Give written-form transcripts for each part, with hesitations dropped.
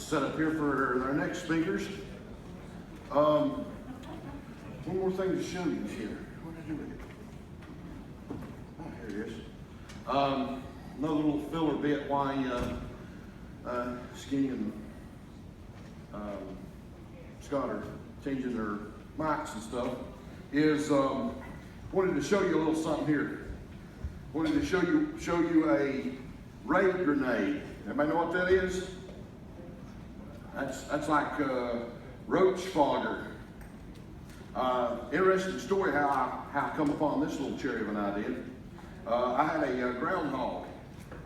set up here for our next speakers. One more thing to show you here. What did I do with it? Oh, here it is. Another little filler bit why Skinny and Scott are changing their mics and stuff is wanted to show you a little something here. Wanted to show you a raid grenade. Everybody know what that is? That's like roach fogger. Interesting story how I come upon this little cherry of an idea. I had a groundhog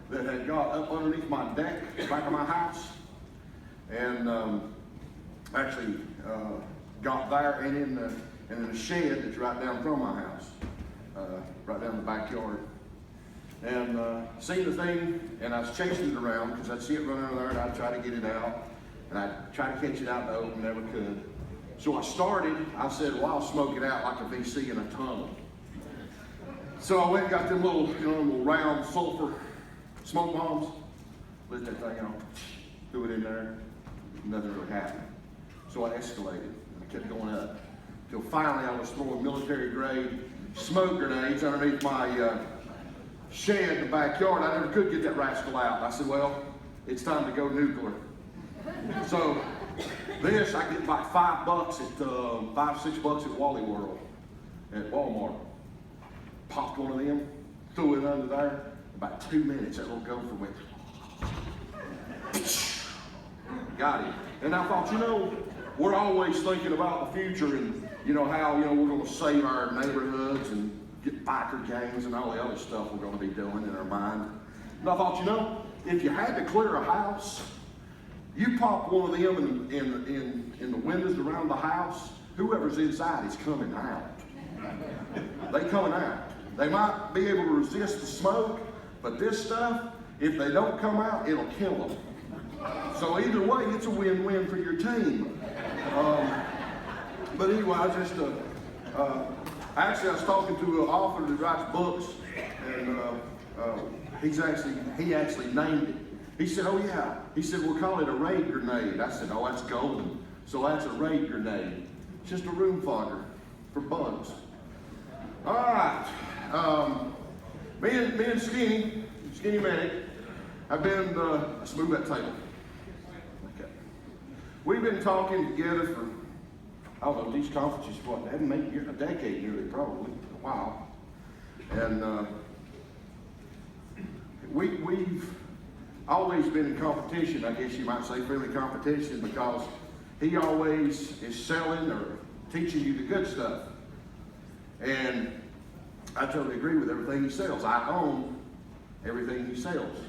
that had got up underneath my deck back of my house, and actually got there and in the shed that's right down from my house, right down the backyard. And seen the thing, and I was chasing it around because I'd see it run under there, and I'd try to get it out, and I'd try to catch it out in the open, never could. So I said, well, I'll smoke it out like a VC in a tunnel. So I went and got them little, little round sulfur smoke bombs, lit that thing on, threw it in there, nothing really happened. So I escalated, and I kept going up, till finally I was throwing military grade smoke grenades underneath my shed in the backyard. I never could get that rascal out. And I said, well, it's time to go nuclear. So this, I get like $5 at, $5-6 at Wally World, at Walmart. Popped one of them, threw it under there. About 2 minutes, that little gopher went. Got him. And I thought, we're always thinking about the future and, how, we're going to save our neighborhoods and get biker gangs and all the other stuff we're going to be doing in our mind. And I thought, if you had to clear a house, you pop one of them in the windows around the house, whoever's inside is coming out. They coming out. They might be able to resist the smoke, but this stuff, if they don't come out, it'll kill them. So either way, it's a win-win for your team. But anyway, actually, I was talking to an author that writes books, and he actually named it. He said, oh yeah. He said, we'll call it a raid grenade. I said, oh, that's golden. So that's a raid grenade. It's just a room fogger for bugs. All right. Me and SkinnyMedic, have been, let's move that table. Okay. We've been talking together for, I don't know, these conferences, what, they haven't made a decade nearly, probably, a while. And we've always been in competition, I guess you might say, friendly competition, because he always is selling or teaching you the good stuff. And I totally agree with everything he sells. I own everything he sells.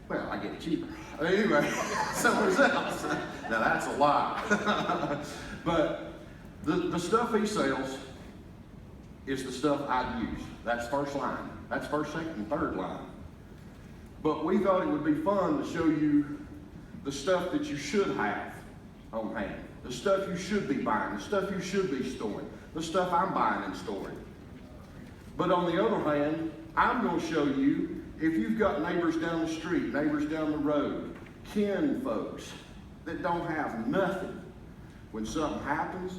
Well, I get it cheaper. Anyway, somewhere else. Now that's a lie. But the stuff he sells is the stuff I use. That's first line. That's first, second, and third line. But we thought it would be fun to show you the stuff that you should have on hand. The stuff you should be buying. The stuff you should be storing. The stuff I'm buying and storing. But on the other hand, I'm going to show you if you've got neighbors down the street, neighbors down the road, kin folks that don't have nothing. When something happens,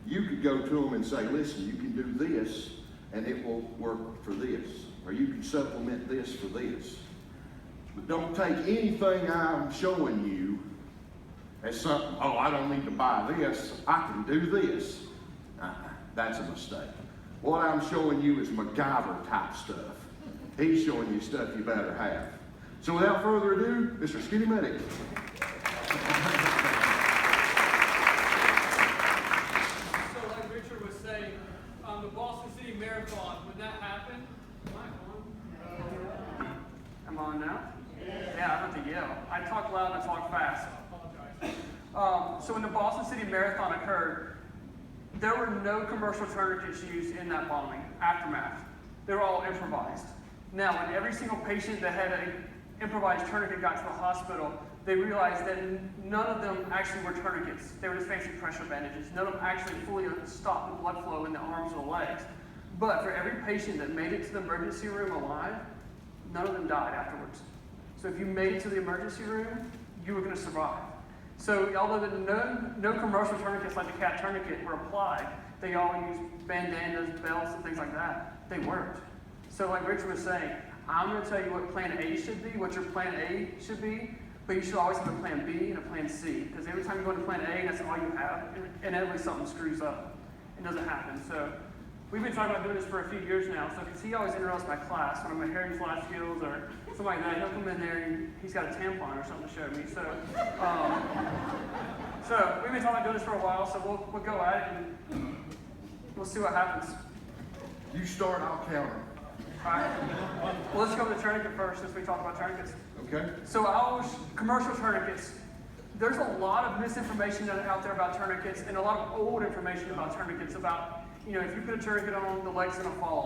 you could go to them and say, listen, you can do this and it will work for this. Or you can supplement this for this. But don't take anything I'm showing you as something, oh, I don't need to buy this, I can do this. That's a mistake. What I'm showing you is MacGyver type stuff. He's showing you stuff you better have. So without further ado, Mr. SkinnyMedic. So like Richard was saying, the Boston City Marathon, when that happened, am I on now? Yeah, I don't have to yell. I talk loud and I talk fast. I apologize. So when the Boston City Marathon occurred, there were no commercial tourniquets used in that bombing aftermath. They were all improvised. Now, when every single patient that had an improvised tourniquet got to the hospital, they realized that none of them actually were tourniquets. They were just fancy pressure bandages. None of them actually fully stopped the blood flow in the arms or the legs. But for every patient that made it to the emergency room alive, none of them died afterwards. So if you made it to the emergency room, you were going to survive. So although no commercial tourniquets like the cat tourniquet were applied, they all used bandanas, belts, and things like that. They weren't. So like Richard was saying, I'm going to tell you what plan A should be, what your plan A should be, but you should always have a plan B and a plan C, because every time you go into plan A, that's all you have, and inevitably something screws up. It doesn't happen. So we've been talking about doing this for a few years now, so because he always interrupts my class when I'm at Heritage Life Skills or something like that, he'll come in there and he's got a tampon or something to show me. So, so we've been talking about doing this for a while, so we'll go at it and we'll see what happens. You start, I'll counter. All right. Well, let's go with the tourniquet first, since we talked about tourniquets. Okay? So commercial tourniquets. There's a lot of misinformation out there about tourniquets, and a lot of old information about tourniquets about, you know, if you put a tourniquet on, the leg's going to fall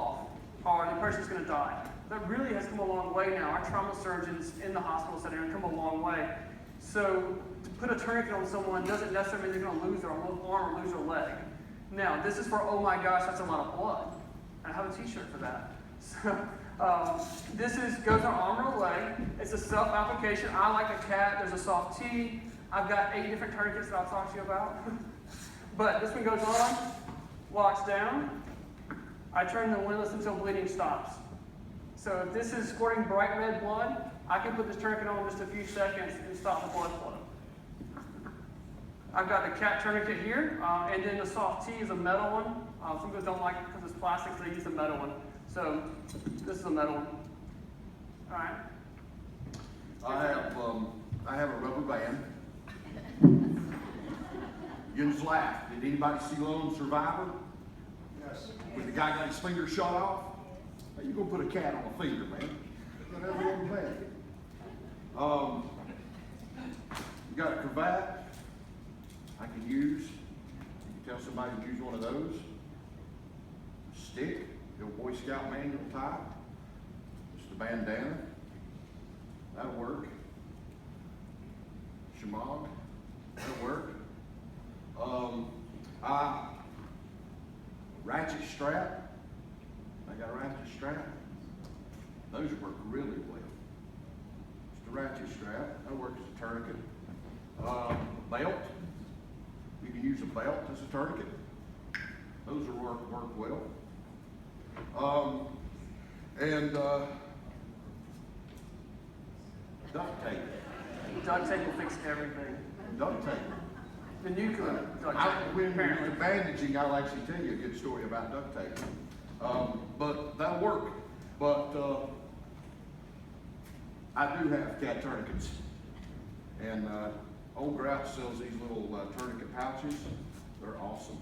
off, or the person's going to die. That really has come a long way now. Our trauma surgeons in the hospital setting have come a long way. So to put a tourniquet on someone doesn't necessarily mean they're going to lose their arm or lose their leg. Now, this is for, oh my gosh, that's a lot of blood. I have a t-shirt for that. So this goes on arm or leg. It's a self-application. I like a cat. There's a soft T. I've got 8 different tourniquets that I'll talk to you about. But this one goes on, locks down. I turn the windlass until bleeding stops. So if this is squirting bright red blood, I can put this tourniquet on in just a few seconds and stop the blood flow. I've got the cat tourniquet here, and then the soft T is a metal one. Some people don't like it because it's plastic, so they use the metal one. So this is a metal one. All right. I have a rubber band. You just laugh. Did anybody see Lone Survivor? Yes. When the guy got his finger shot off? How you gonna put a cat on a finger, man? Whatever you plan. You got a cravat I can use. You can tell somebody to use one of those. Stick, the old Boy Scout manual type. Just a bandana. That'll work. Shamag. That'll work. Ratchet strap. I got a ratchet strap. Those work really well. Just a ratchet strap. That works as a tourniquet. Belt. You can use a belt as a tourniquet. Those will work well. Duct tape. Duct tape will fix everything. Duct tape. The nuclear duct tape, When you're apparently. bandaging, I'll actually tell you a good story about duct tape. But that'll work. But I do have cat tourniquets. And Old Grouch sells these little tourniquet pouches. They're awesome.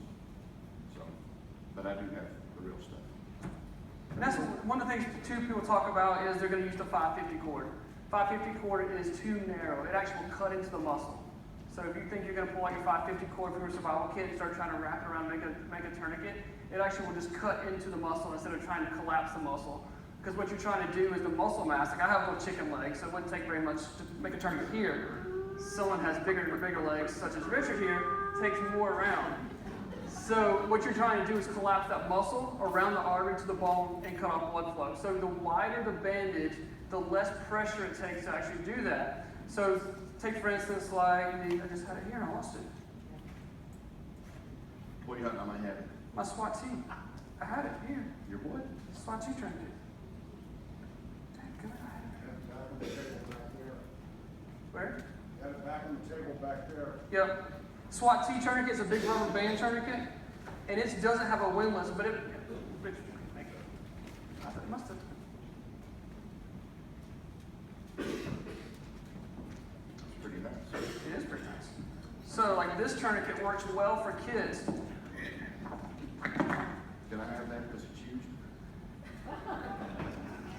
So, but I do have the real stuff. And that's one of the things too people talk about is they're going to use the 550 cord. 550 cord is too narrow. It actually will cut into the muscle. So if you think you're going to pull like a 550 cord from your survival kit and start trying to wrap it around and make a tourniquet, it actually will just cut into the muscle instead of trying to collapse the muscle. Because what you're trying to do is the muscle mass. Like I have a little chicken leg, so it wouldn't take very much to make a tourniquet here. Someone has bigger legs, such as Richard here, takes more around. So what you're trying to do is collapse that muscle around the artery to the bone and cut off blood flow. So the wider the bandage, the less pressure it takes to actually do that. So take for instance like I just had it here and I lost it. What do you have? I might have it. My SWAT T. I had it here. Your what? SWAT T tourniquet. Dang good, I had it. Back on the table back there. Where? Got it back on the table back there. Yep. SWAT T tourniquet is a big rubber band tourniquet, and it doesn't have a windlass, but it must have. It's pretty nice. It is pretty nice. So, like this tourniquet works well for kids. Can I have that because it's used?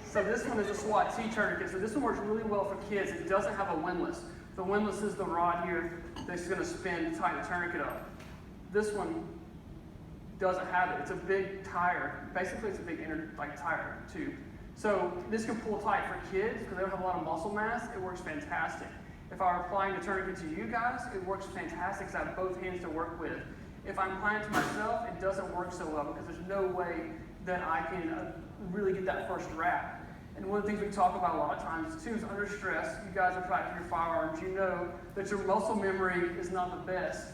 So this one is a SWAT T tourniquet. So this one works really well for kids. It doesn't have a windlass. The windlass is the rod here that's going to spin to tighten the tourniquet up. This one doesn't have it. It's a big tire. Basically, it's a big inner tire tube. So this can pull tight for kids because they don't have a lot of muscle mass. It works fantastic. If I were applying the tourniquet to you guys, it works fantastic because I have both hands to work with. If I'm applying it to myself, it doesn't work so well because there's no way that I can really get that first wrap. And one of the things we talk about a lot of times too is under stress. You guys are practicing your firearms. You know that your muscle memory is not the best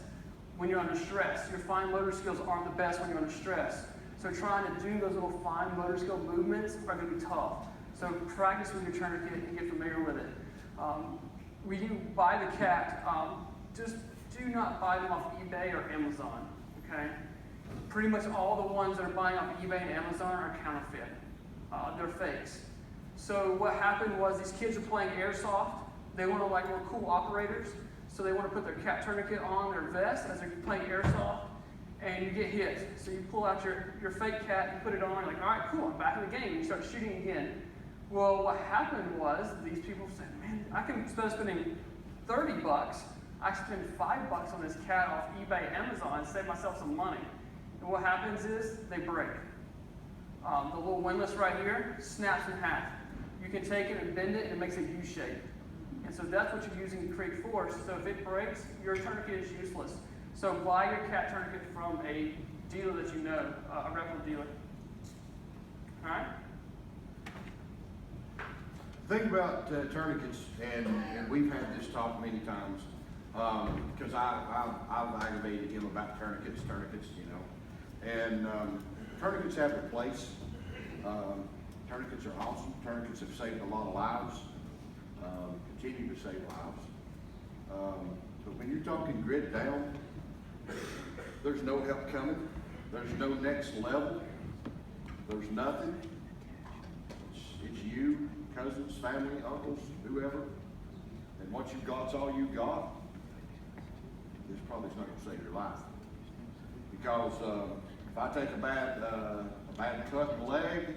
when you're under stress. Your fine motor skills aren't the best when you're under stress. So trying to do those little fine motor skill movements are going to be tough. So practice with your tourniquet and get familiar with it. When you buy the cat, just do not buy them off eBay or Amazon, okay? Pretty much all the ones that are buying off eBay and Amazon are counterfeit. They're fakes. So what happened was these kids are playing airsoft. They want to like more cool operators. So they want to put their cat tourniquet on their vest as they're playing airsoft, and you get hit. So you pull out your fake cat, you put it on, you're like, all right, cool, I'm back in the game. And you start shooting again. Well, what happened was these people said, man, I can, instead of spending $30, I can spend $5 on this cat off eBay, Amazon, and save myself some money. And what happens is they break. The little windlass right here snaps in half. You can take it and bend it, and it makes a U shape. And so that's what you're using to create force. So if it breaks, your tourniquet is useless. So buy your cat tourniquet from a dealer that you know, a reputable dealer. All right? Think about tourniquets, and we've had this talk many times, because I've aggravated him about tourniquets, you know. And tourniquets have their place. Tourniquets are awesome. Tourniquets have saved a lot of lives, continue to save lives. But when you're talking grid down, there's no help coming. There's no next level. There's nothing. It's you, cousins, family, uncles, whoever. And what you've got's all you got. This probably is not going to save your life. Because if I take a bad cut in the leg,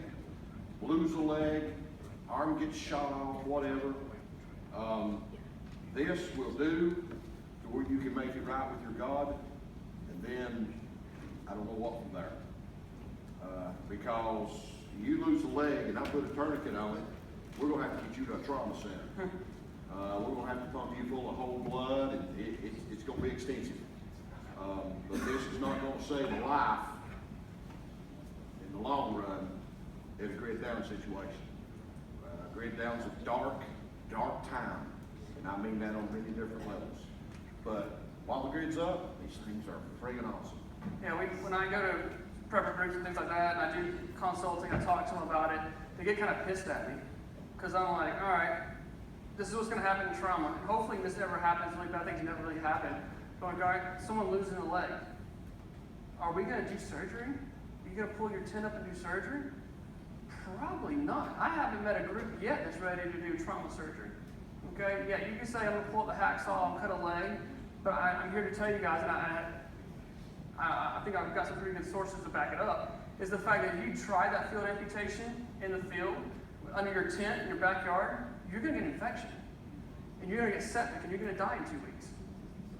lose a leg, arm gets shot off, whatever, this will do to where you can make it right with your God, and then I don't know what from there. Because you lose a leg and I put a tourniquet on it, we're going to have to get you to a trauma center. We're going to have to pump you full of whole blood, and it's going to be extensive. But this is not going to save a life in the long run in a grid down situation. Grid down's a dark time, and I mean that on many different levels. But while the grid's up, these things are friggin' awesome. Yeah, when I go to prepper groups and things like that, and I do consulting, I talk to them about it, they get kind of pissed at me. Because I'm like, all right, this is what's going to happen in trauma. And hopefully this never happens, really bad things never really happen. Going, all right, someone losing a leg. Are we going to do surgery? Are you going to pull your tent up and do surgery? Probably not. I haven't met a group yet that's ready to do trauma surgery. Okay, yeah, you can say I'm going to pull up the hacksaw and cut a leg, but I'm here to tell you guys, and I think I've got some pretty good sources to back it up, is the fact that if you try that field amputation in the field, under your tent, in your backyard, you're going to get an infection. And you're going to get septic, and you're going to die in 2 weeks.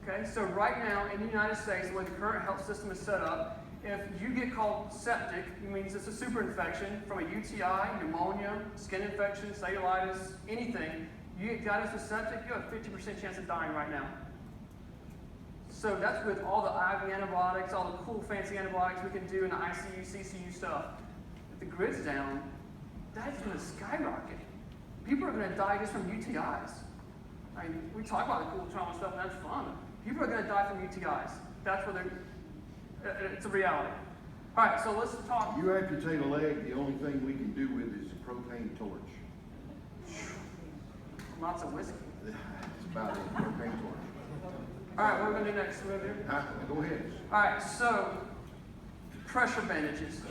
Okay, so right now in the United States, the way the current health system is set up, if you get called septic, it means it's a super infection from a UTI, pneumonia, skin infection, cellulitis, anything. You get diagnosed with septic, you have a 50% chance of dying right now. So that's with all the IV antibiotics, all the cool fancy antibiotics we can do in the ICU, CCU stuff. If the grid's down, that's going to skyrocket. People are going to die just from UTIs. I mean, we talk about the cool trauma stuff, and that's fun. People are going to die from UTIs. That's what it's a reality. All right, so let's talk. You amputate a leg, the only thing we can do with it is a propane torch. Lots of whiskey. That's about it, propane torch. All right, what are we going to do next? Go ahead. All right, so pressure bandages.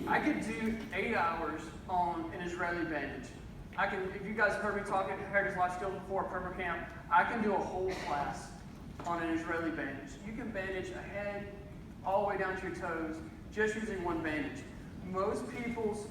I could do 8 hours on an Israeli bandage. I can, if you guys heard me talking at Heritage Life Skills before at Prepper Camp, I can do a whole class on an Israeli bandage. You can bandage a head all the way down to your toes just using one bandage. Most people's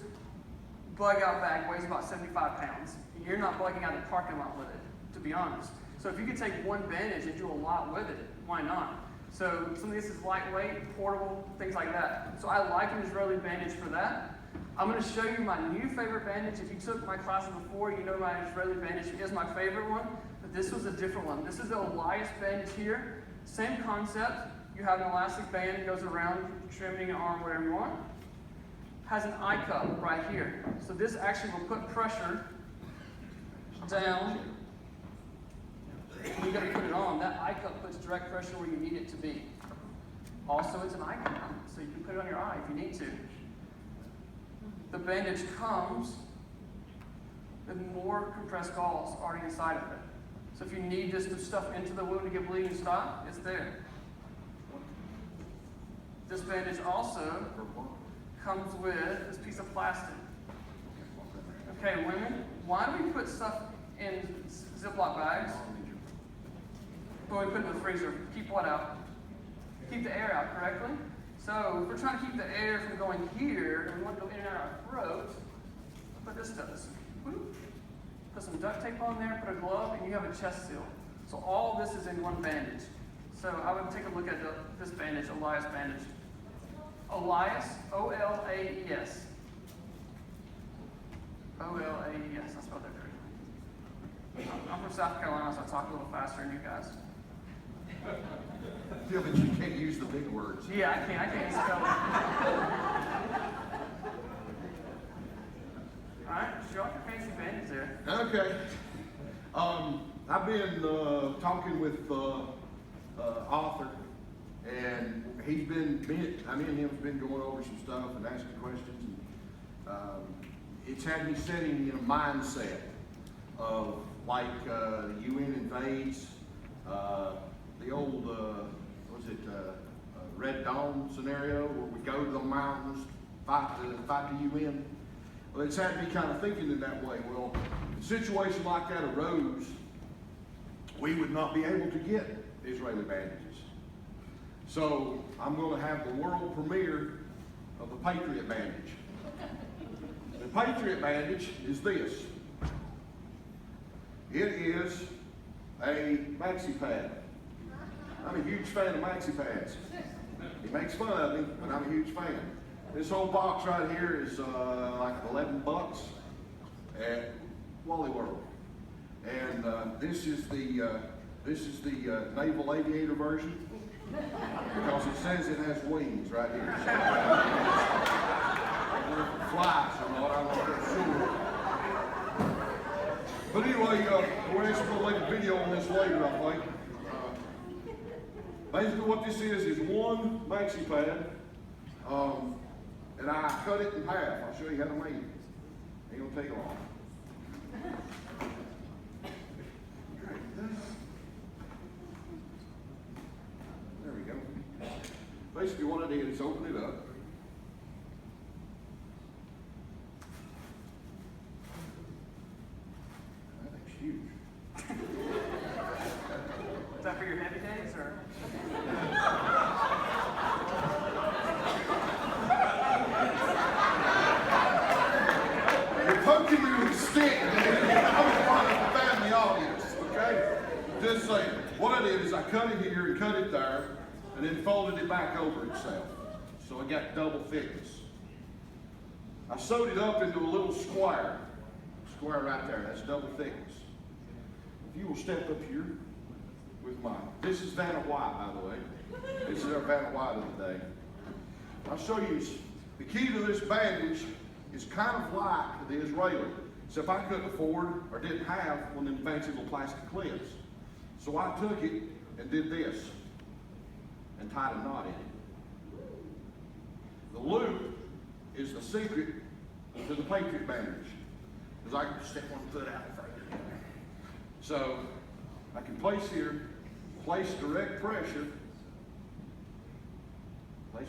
bug out bag weighs about 75 pounds. You're not bugging out the parking lot with it, to be honest. So if you could take one bandage and do a lot with it, why not? So some of this is lightweight, portable, things like that. So I like an Israeli bandage for that. I'm going to show you my new favorite bandage. If you took my classes before, you know my Israeli bandage is my favorite one, but this was a different one. This is the Elias bandage here. Same concept. You have an elastic band that goes around, trimming your arm, whatever you want. has an eye cup right here. So this actually will put pressure down. When you got to put it on, that eye cup puts direct pressure where you need it to be. Also, it's an eye cup, so you can put it on your eye if you need to. The bandage comes with more compressed gauze already inside of it. So if you need this stuff into the wound to get bleeding stop, it's there. This bandage also comes with this piece of plastic. Okay, women, why do we put stuff in Ziploc bags? But we put it in the freezer. Keep what out? Keep the air out, correctly? So if we're trying to keep the air from going here, and we want to go in and out of our throat, look what this does. Whoop. Put some duct tape on there, put a glove, and you have a chest seal. So all this is in one bandage. So I would take a look at this bandage, Elias bandage. Elias, O-L-A-E-S. O-L-A-E-S, I spelled that correctly. I'm from South Carolina, so I talk a little faster than you guys. Yeah, but you can't use the big words. Yeah, I can't spell it. Alright, show off your fancy bandage there. Okay. I've been talking with Arthur, and me and him's been going over some stuff and asking questions. And, it's had me sitting in a mindset of like the UN invades, the old Red Dawn scenario where we go to the mountains, fight the UN. Well, it's had me kind of thinking in that way. Well, if a situation like that arose, we would not be able to get Israeli bandages. So I'm going to have the world premiere of the Patriot bandage. The Patriot bandage is this. It is a maxi pad. I'm a huge fan of maxi pads. He makes fun of me, but I'm a huge fan. This whole box right here is like $11 at Wally World, and this is the naval aviator version because it says it has wings right here. So, flies or not, I'm not sure. But anyway, we're actually going to make a video on this later, I think. Basically what this is one maxi pad, and I cut it in half. I'll show you how to make it. Ain't gonna take long. There we go. Basically what I did is open it up. That thing's huge. Is that for your heavy days, or? You're poking me with a stick, man. I'm in front of a family audience, okay? Just saying. What I did is I cut it here and cut it there, and then folded it back over itself. So I got double thickness. I sewed it up into a little square. Square right there, that's double thickness. If you will step up here with mine. This is Vanna White, by the way. This is our Vanna White of the day. I'll show you, the key to this bandage is kind of like the Israeli. So if I couldn't afford or didn't have one of them fancy little plastic clips. So I took it and did this and tied a knot in it. The loop is the secret to the Patriot bandage. Because I can stick one foot out in front of it. So I can place here, place direct pressure. I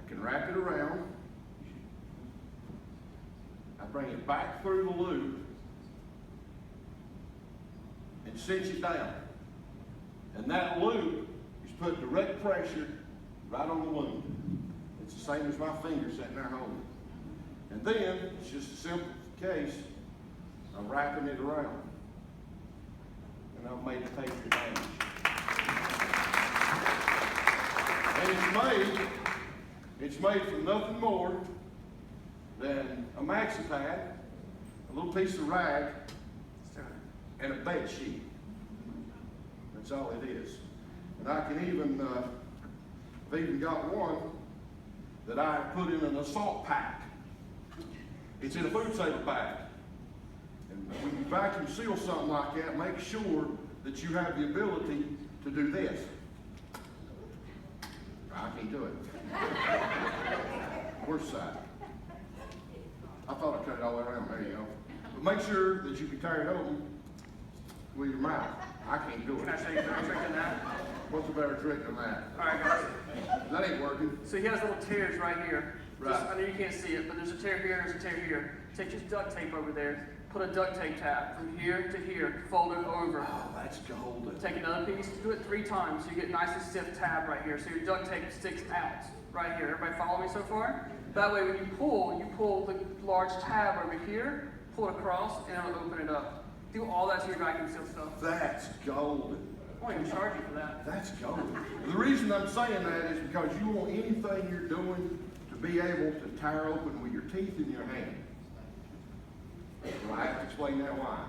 can wrap it around. I bring it back through the loop and cinch it down. And that loop is put direct pressure right on the wound. It's the same as my finger sitting there holding it. And then, it's just a simple case of wrapping it around. And I've made the Patriot bandage. And it's made from nothing more than a maxi pad, a little piece of rag, and a bed sheet. That's all it is. And I can even, I've even got one that I have put in an assault pack. It's in a food saver bag. And when you vacuum seal something like that, make sure that you have the ability to do this. I can't do it. Worst side. I thought I cut it all the way around. There you go. But make sure that you can tear it open with your mouth. I can't do it. Can I show you a better trick than that? What's a better trick than that? All right, guys. That ain't working. So he has little tears right here. Right. I know you can't see it, but there's a tear here, there's a tear here. Take just duct tape over there, put a duct tape tab from here to here, fold it over. Oh, that's golden. Take another piece, do it 3 times so you get nice and stiff tab right here. So your duct tape sticks out right here. Everybody follow me so far? That way when you pull the large tab over here, pull it across, and it'll open it up. Do all that to your vacuum seal stuff. That's golden. I won't even charge you for that. That's golden. The reason I'm saying that is because you want anything you're doing to be able to tear open with your teeth in your hand. Do I have to explain that why?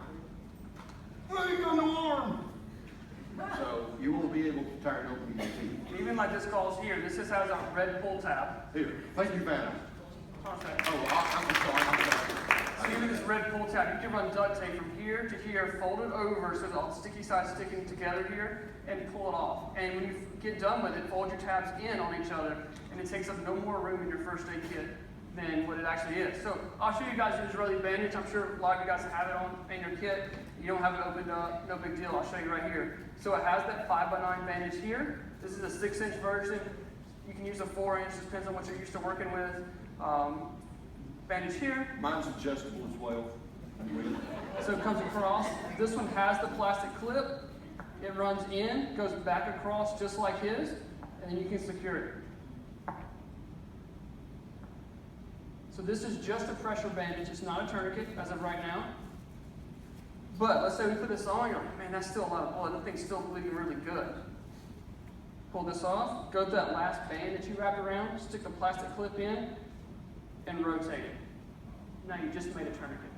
I ain't got no arm. So you want to be able to tear it open with your teeth. And even like this calls here, this just has a red pull tab. Here, thank you, Vanna. Okay. Oh, I'm sorry. So even this red pull tab, you can run duct tape from here to here, fold it over so all the sticky sides sticking together here, and pull it off. And when you get done with it, fold your tabs in on each other, and it takes up no more room in your first aid kit than what it actually is. So I'll show you guys the Israeli bandage. I'm sure a lot of you guys have it on in your kit. You don't have it opened up, no big deal. I'll show you right here. So it has that 5x9 bandage here. This is a 6-inch version. You can use a 4-inch, depends on what you're used to working with. Bandage here. Mine's adjustable as well. So it comes across. This one has the plastic clip. It runs in, goes back across just like his, and then you can secure it. So this is just a pressure bandage. It's not a tourniquet as of right now. But let's say we put this on, you're like, man, that's still a lot of blood. That thing's still bleeding really good. Pull this off, go to that last band that you wrapped around, stick the plastic clip in, and rotate it. Now you just made a tourniquet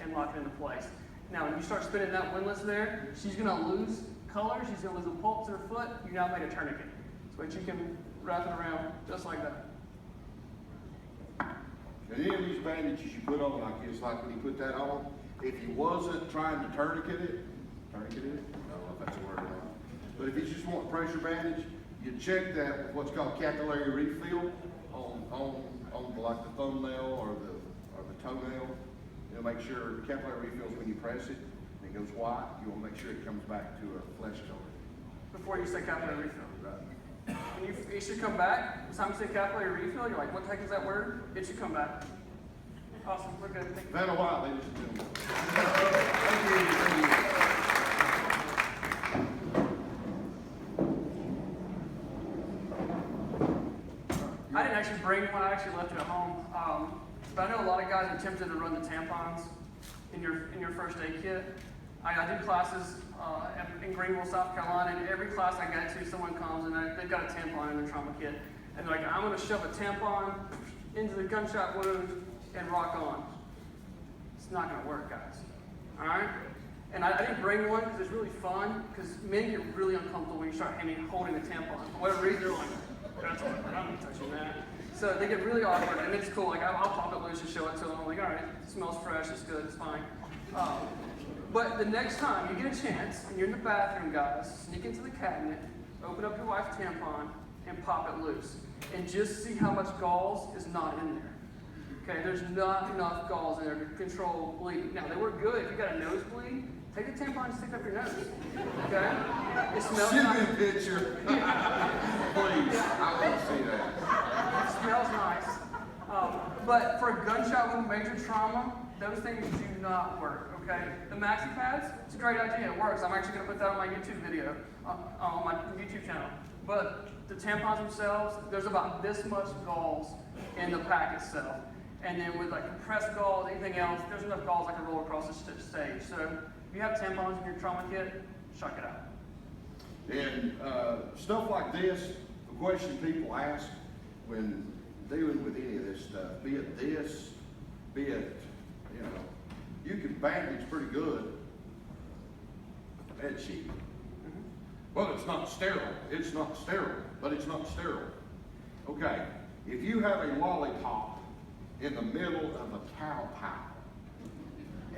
and lock it into place. Now when you start spinning that windlass there, she's going to lose color, she's going to lose a pulse to her foot, you now made a tourniquet. So that you can wrap it around just like that. And any of these bandages you put on like this, like when you put that on, if you wasn't trying to tourniquet it? I don't know if that's a word or not. But if you just want pressure bandage, you check that with what's called capillary refill on like the thumbnail or the toenail. You'll make sure the capillary refills when you press it, and it goes white. You want to make sure it comes back to a flesh color. Before you say capillary refill. Right. When it should come back. The time you say capillary refill, you're like, what the heck is that word? It should come back. Awesome, we're good. Thank you. Vanna White, ladies and gentlemen. Thank you. I didn't actually bring one, I actually left it at home. But I know a lot of guys are tempted to run the tampons in your first aid kit. I do classes in Greenville, South Carolina, and every class I go to, someone comes and they've got a tampon in their trauma kit. And they're like, I'm going to shove a tampon into the gunshot wound and rock on. It's not going to work, guys. All right? And I didn't bring one because it's really fun, because men get really uncomfortable when you start holding a tampon. For whatever reason, they're like, that's all right, I'm not touching that. So they get really awkward, and it's cool. Like, I'll pop it loose and show it to them. I'm like, all right, it smells fresh, it's good, it's fine. But the next time you get a chance, and you're in the bathroom, guys, sneak into the cabinet, open up your wife's tampon, and pop it loose. And just see how much gauze is not in there. Okay, there's not enough gauze in there to control bleeding. Now, they work good if you got a nosebleed. Take the tampon and stick it up your nose. Okay? It smells Send nice. me a picture. Please, I want to see that. It smells nice. But for a gunshot wound, major trauma, those things do not work. Okay? The maxi pads, it's a great idea. It works. I'm actually going to put that on my YouTube video, on my YouTube channel. But the tampons themselves, there's about this much gauze in the pack itself. And then with like compressed gauze, anything else, there's enough gauze I can roll across the stage. So if you have tampons in your trauma kit, chuck it out. And stuff like this, the question people ask when dealing with any of this stuff, be it this, be it, you can bandage pretty good a bed sheet. Well, it's not sterile. It's not sterile, but it's not sterile. Okay, If you have a lollipop in the middle of a cow pile,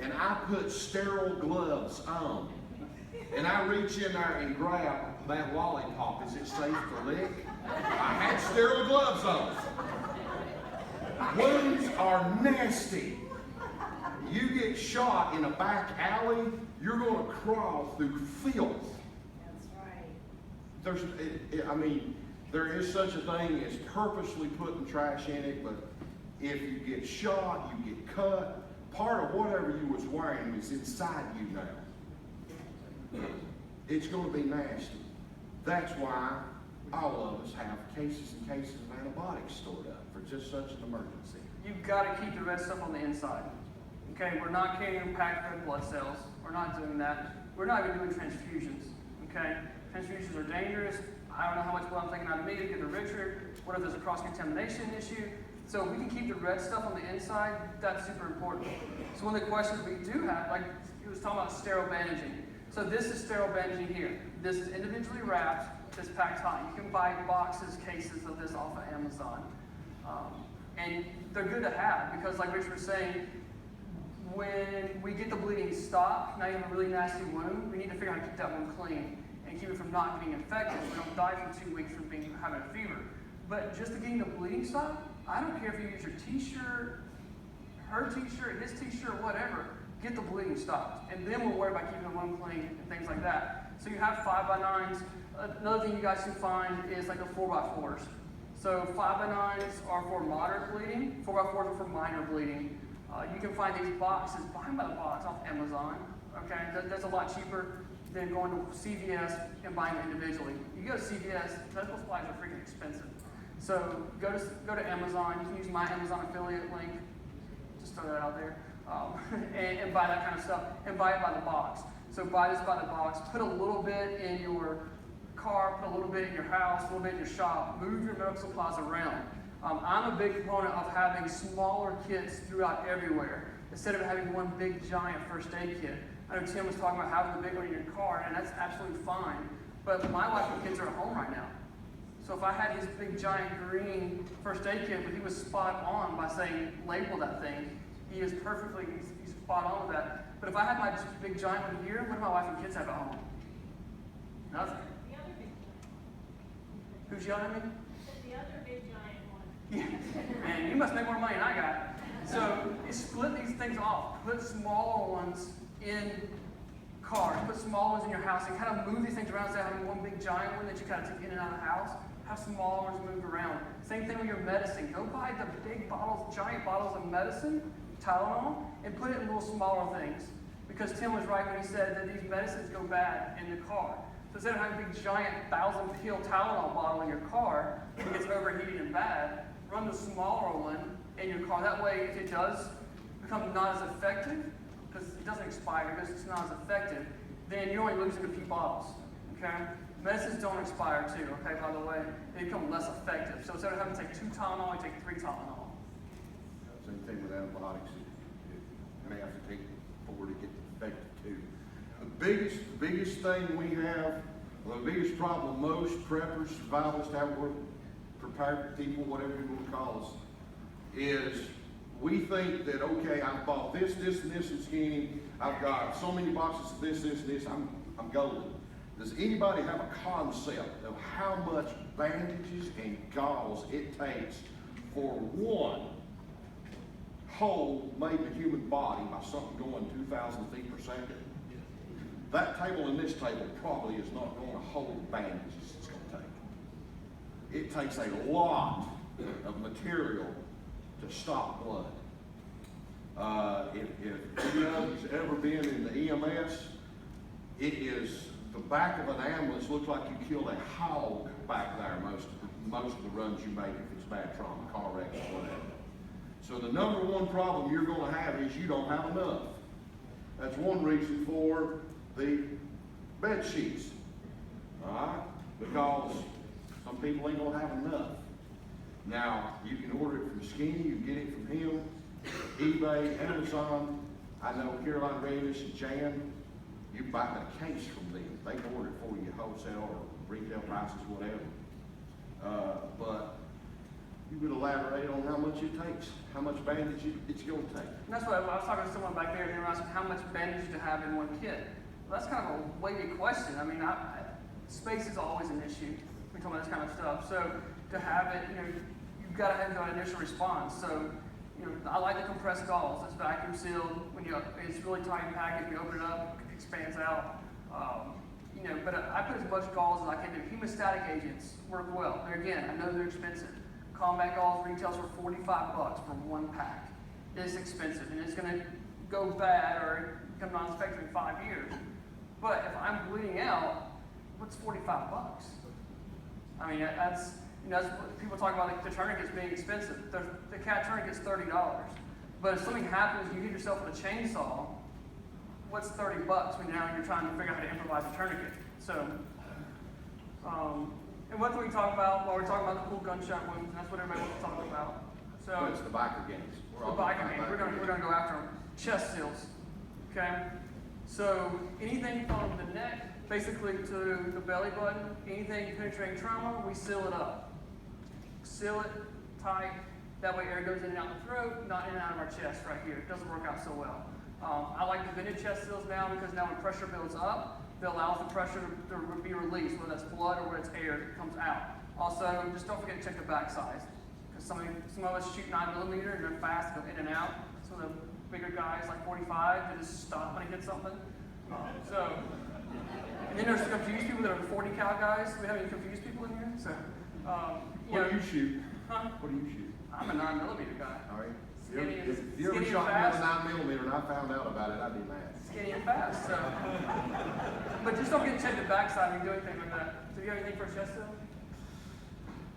and I put sterile gloves on, and I reach in there and grab that lollipop, is it safe to lick? I had sterile gloves on. Wounds are nasty. You get shot in a back alley, you're going to crawl through filth. That's right. There is such a thing as purposely putting trash in it, but if you get shot, you get cut, part of whatever you was wearing is inside you now. It's going to be nasty. That's why all of us have cases and cases of antibiotics stored up for just such an emergency. You've got to keep the red stuff on the inside. Okay, we're not carrying packed red blood cells. We're not doing that. We're not even doing transfusions. Okay, transfusions are dangerous. I don't know how much blood I'm taking out of me to give to Richard. What if there's a cross-contamination issue? So if we can keep the red stuff on the inside, that's super important. So one of the questions we do have, like he was talking about sterile bandaging. So this is sterile bandaging here. This is individually wrapped, this packed tight. You can buy boxes, cases of this off of Amazon. And they're good to have because like Richard was saying, when we get the bleeding stopped, now you have a really nasty wound, we need to figure out how to keep that one clean and keep it from not getting infected so we don't die for 2 weeks from having a fever. But just to getting the bleeding stopped, I don't care if you use your t-shirt, her t-shirt, his t-shirt, whatever, get the bleeding stopped. And then we'll worry about keeping the wound clean and things like that. So you have 5x9s. Another thing you guys can find is like the 4x4s. So 5x9s are for moderate bleeding, 4x4s are for minor bleeding. You can find these boxes, buy them by the box off Amazon, okay? That's a lot cheaper than going to CVS and buying them individually. You go to CVS, medical supplies are freaking expensive. So go to Amazon, you can use my Amazon affiliate link, just throw that out there, and buy that kind of stuff, and buy it by the box. So buy this by the box, put a little bit in your car, put a little bit in your house, a little bit in your shop, move your medical supplies around. I'm a big proponent of having smaller kits throughout everywhere, instead of having one big giant first aid kit. I know Tim was talking about having the big one in your car, and that's absolutely fine, but my wife and kids are at home right now. So if I had his big giant green first aid kit, but he was spot on by saying, label that thing, he's spot on with that. But if I had my big giant one here, what do my wife and kids have at home? Nothing. The other big giant. Who's yelling at me? The other big giant one. Yeah. Man, you must make more money than I got. So you split these things off. Put smaller ones in cars. Put smaller ones in your house and kind of move these things around instead of having one big giant one that you kind of take in and out of the house. Have smaller ones moved around. Same thing with your medicine. Go buy the big bottles, giant bottles of medicine, Tylenol, and put it in little smaller things. Because Tim was right when he said that these medicines go bad in the car. So instead of having a big giant 1,000-pill Tylenol bottle in your car that gets overheated and bad, run the smaller one in your car. That way, if it does become not as effective, because it doesn't expire, because it's not as effective, then you're only losing a few bottles. Okay? Medicines don't expire too, okay, by the way. They become less effective. So instead of having to take 2 Tylenol, you take 3 Tylenol. Same thing with antibiotics. You may have to take 4 to get effective too. The biggest thing we have, the biggest problem most preppers, survivalists, however, prepared people, whatever you want to call us, is we think that, okay, I've bought this, this, and this in Skinny. I've got so many boxes of this, this, and this. I'm golden. Does anybody have a concept of how much bandages and gauze it takes for one hole made in the human body by something going 2,000 feet per second? That table and this table probably is not going to hold the bandages it's going to take. It takes a lot of material to stop blood. If anybody's ever been in the EMS, it is the back of an ambulance looks like you killed a hog back there most of the runs you make if it's bad trauma, car wrecks, or whatever. So the number one problem you're going to have is you don't have enough. That's one reason for the bed sheets. All right? Because some people ain't going to have enough. Now, you can order it from Skinny, you can get it from him, eBay, Amazon. I know Caroline Reyes and Jan, you buy a case from them. They can order it for you wholesale or retail prices, whatever. But you would elaborate on how much it takes, how much bandage it's going to take. And that's what I was talking to someone back there, and they were asking how much bandage to have in one kit. Well, that's kind of a weighty question. I mean, space is always an issue when we're talking about this kind of stuff. So to have it, you've got to have an initial response. So, I like the compressed gauze. It's vacuum sealed. It's really tight packed. If you open it up, it expands out. But I put as much gauze as I can do. Hemostatic agents work well. Again, I know they're expensive. Combat gauze retails for $45 for one pack. It's expensive, and it's going to go bad or become non-effective in 5 years. But if I'm bleeding out, what's $45? I mean, that's what people talk about the tourniquets being expensive. The cat tourniquet's $30. But if something happens, you hit yourself with a chainsaw, what's $30 when now you're trying to figure out how to improvise a tourniquet? So, and what can we talk about? Well, we're talking about the cool gunshot wounds, and that's what everybody wants to talk about. So, But it's the biker gangs. the biker gangs, we're gonna go after them. Chest seals, okay? So anything from the neck, basically to the belly button, anything penetrating trauma, we seal it up. Seal it tight. That way air goes in and out the throat, not in and out of our chest right here. It doesn't work out so well. I like the vented chest seals now because now when pressure builds up, it allows the pressure to be released, whether that's blood or whether it's air that comes out. Also, just don't forget to check the back size. Because some of us shoot 9mm and they're fast, go in and out. Some of the bigger guys, like 45, they just stop when they hit something. And then there's confused people that are 40 cal guys. We have any confused people in here? So, What do you shoot? Huh? What do you shoot? I'm a 9mm guy. All right. Skinny If you ever and shot me fast. with a 9mm and I found out about it, I'd be mad. Skinny and fast. So. But just don't get to check the backside when you do anything like that. So you have anything for a chest seal?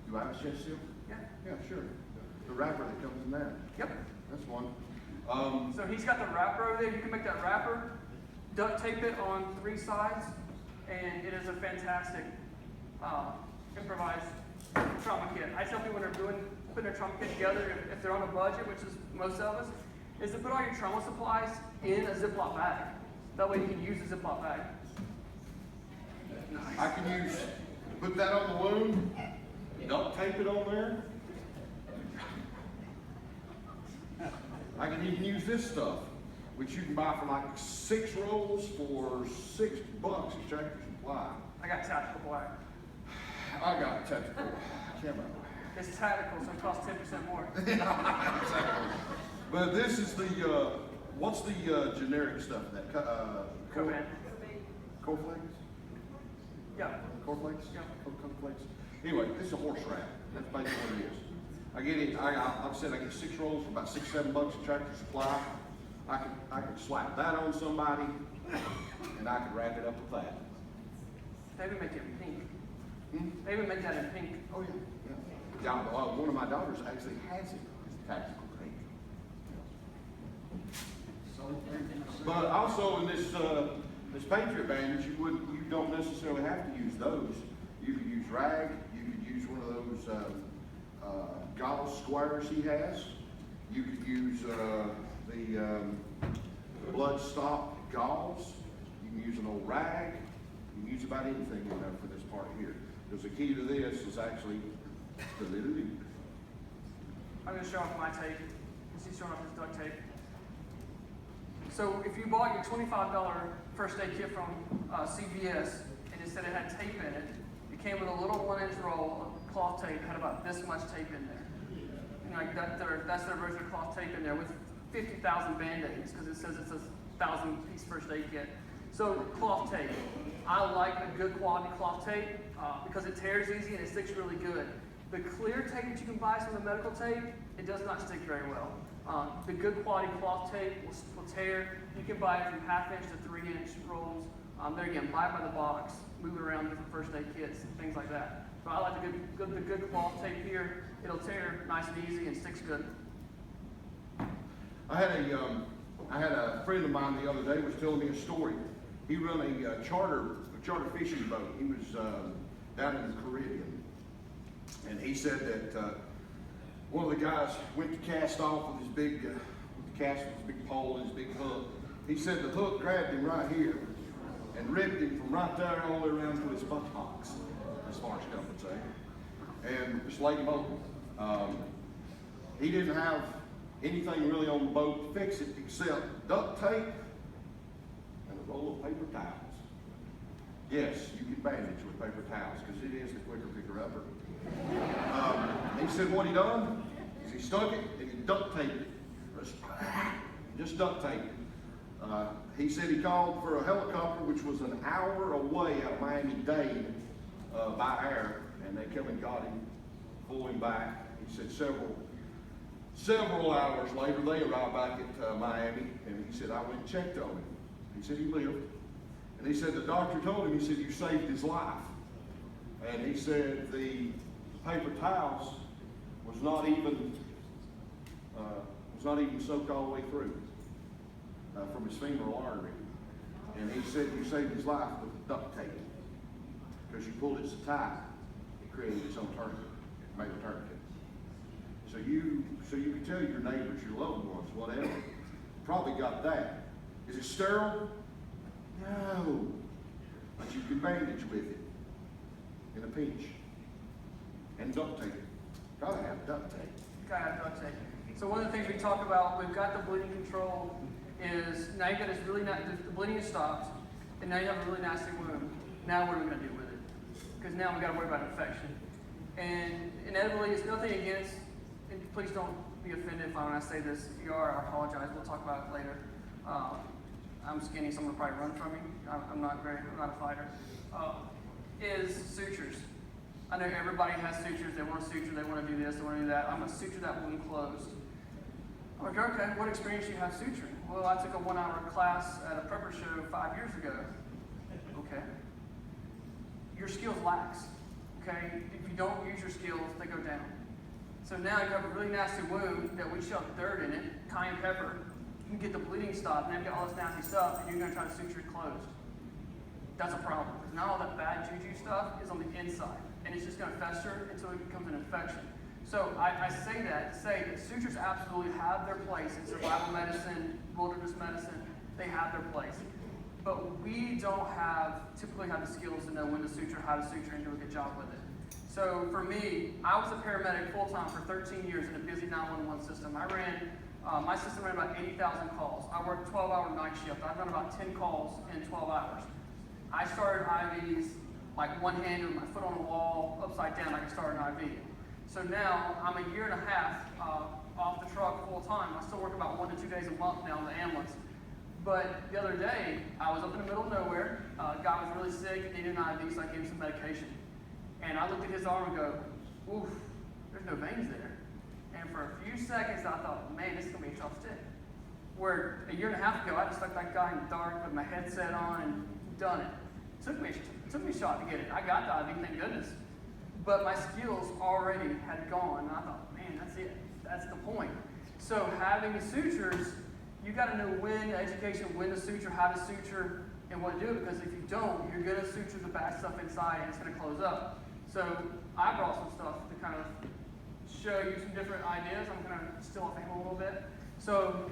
Do I have a chest seal? Yeah. Yeah, sure. The wrapper that comes in that. Yep. That's one. So he's got the wrapper over there. You can make that wrapper, duct tape it on 3 sides, and it is a fantastic improvised trauma kit. I tell people when they're putting their trauma kit together, if they're on a budget, which is most of us, is to put all your trauma supplies in a Ziploc bag. That way you can use a Ziploc bag. I can put that on the wound, duct tape it on there. I can even use this stuff, which you can buy for like 6 rolls for $6 at Tractor Supply. I got tactical black. I got tactical. Camera. It's tactical, so it costs 10% more. But this is the, what's the generic stuff? That Coban. Cornflakes? Yeah. Cornflakes? Yeah. Cornflakes. Anyway, this is a horse wrap. That's basically what it is. I get it. Like I said, I get 6 rolls for about $6, $7 at Tractor Supply. I could slap that on somebody, and I could wrap it up with that. They even make it in pink. Hmm? They even make that in pink. Oh yeah, yeah. One of my daughters actually has it. It's tactical pink. But also in this Patriot bandage, you don't necessarily have to use those. You could use rag. You could use one of those gauze squares he has. You could use the blood stop gauze. You can use an old rag. You can use about anything in there for this part here. Because the key to this is actually the little loop. I'm going to show off my tape. He's showing off his duct tape. So if you bought your $25 first aid kit from CVS and it said it had tape in it, it came with a little 1-inch roll of cloth tape. It had about this much tape in there. And like that's their version of cloth tape in there with 50,000 Band-Aids because it says it's a 1,000-piece first aid kit. So cloth tape. I like a good quality cloth tape because it tears easy and it sticks really good. The clear tape that you can buy, some of the medical tape, it does not stick very well. The good quality cloth tape will tear. You can buy it from 1/2 inch to 3-inch rolls. There again, buy it by the box, move it around different first aid kits and things like that. So I like the good cloth tape here. It'll tear nice and easy and sticks good. I had a friend of mine the other day was telling me a story. He run a charter fishing boat. He was down in the Caribbean, and he said that one of the guys went to cast off with his big big pole and his big hook. He said the hook grabbed him right here and ripped him from right there all the way around to his buttocks, as far as compensate, and just laid him open. He didn't have anything really on the boat to fix it except duct tape and a roll of paper towels. Yes, you can bandage with paper towels because it is the quicker picker-upper. He said what he done is he stuck it and he duct taped it. Just duct taped it. He said he called for a helicopter, which was an hour away out of Miami-Dade by air, and they come and got him, flew him back. He said several hours later, they arrived back at Miami, and he said, I went and checked on him. He said he lived. And he said the doctor told him, he said, you saved his life. And he said the paper towels was not even soaked all the way through from his femoral artery. And he said you saved his life with duct tape because you pulled it so tight, it created its own tourniquet, made a tourniquet. So you can tell your neighbors, your loved ones, whatever. Probably got that. Is it sterile? No. But you can bandage with it in a pinch. And duct tape. Gotta have duct tape. Gotta have duct tape. So one of the things we talk about, we've got the bleeding control, is now you've got this really the bleeding has stopped, and now you have a really nasty wound. Now what are we gonna do with it? Because now we've got to worry about infection. And inevitably, it's nothing against, and please don't be offended if when I say this. If you are, I apologize. We'll talk about it later. I'm skinny, so I'm gonna probably run from me. I'm not a fighter. Is sutures. I know everybody has sutures. They want to suture. They want to do this. They want to do that. I'm gonna suture that wound closed. I'm like, okay, what experience do you have suturing? Well, I took a 1-hour class at a prepper show 5 years ago. Okay. Your skills lax. Okay? If you don't use your skills, they go down. So now you have a really nasty wound that we shoved dirt in it, cayenne pepper. You can get the bleeding stopped, and then you get all this nasty stuff, and you're going to try to suture it closed. That's a problem, because not all that bad juju stuff is on the inside, and it's just going to fester until it becomes an infection. So I say that to say that sutures absolutely have their place in survival medicine, wilderness medicine. They have their place. But we don't typically have the skills to know when to suture, how to suture, and do a good job with it. So for me, I was a paramedic full-time for 13 years in a busy 911 system. My system ran about 80,000 calls. I worked 12-hour night shift. I've done about 10 calls in 12 hours. I started IVs like one-handed with my foot on the wall, upside down, like I started an IV. So now I'm a year and a half off the truck full-time. I still work about 1 to 2 days a month now in the ambulance. But the other day, I was up in the middle of nowhere. A guy was really sick, needed an IV, so I gave him some medication. And I looked at his arm and go, oof, there's no veins there. And for a few seconds, I thought, man, this is going to be a tough stick. Where a year and a half ago, I just stuck that guy in the dark with my headset on and done it. It took me a shot to get it. I got the IV, thank goodness. But my skills already had gone. And I thought, man, that's it. That's the point. So having the sutures, you got to know when to suture, how to suture, and what to do. Because if you don't, you're going to suture the bad stuff inside, and it's going to close up. So I brought some stuff to kind of show you some different ideas. I'm going to steal off him a little bit. So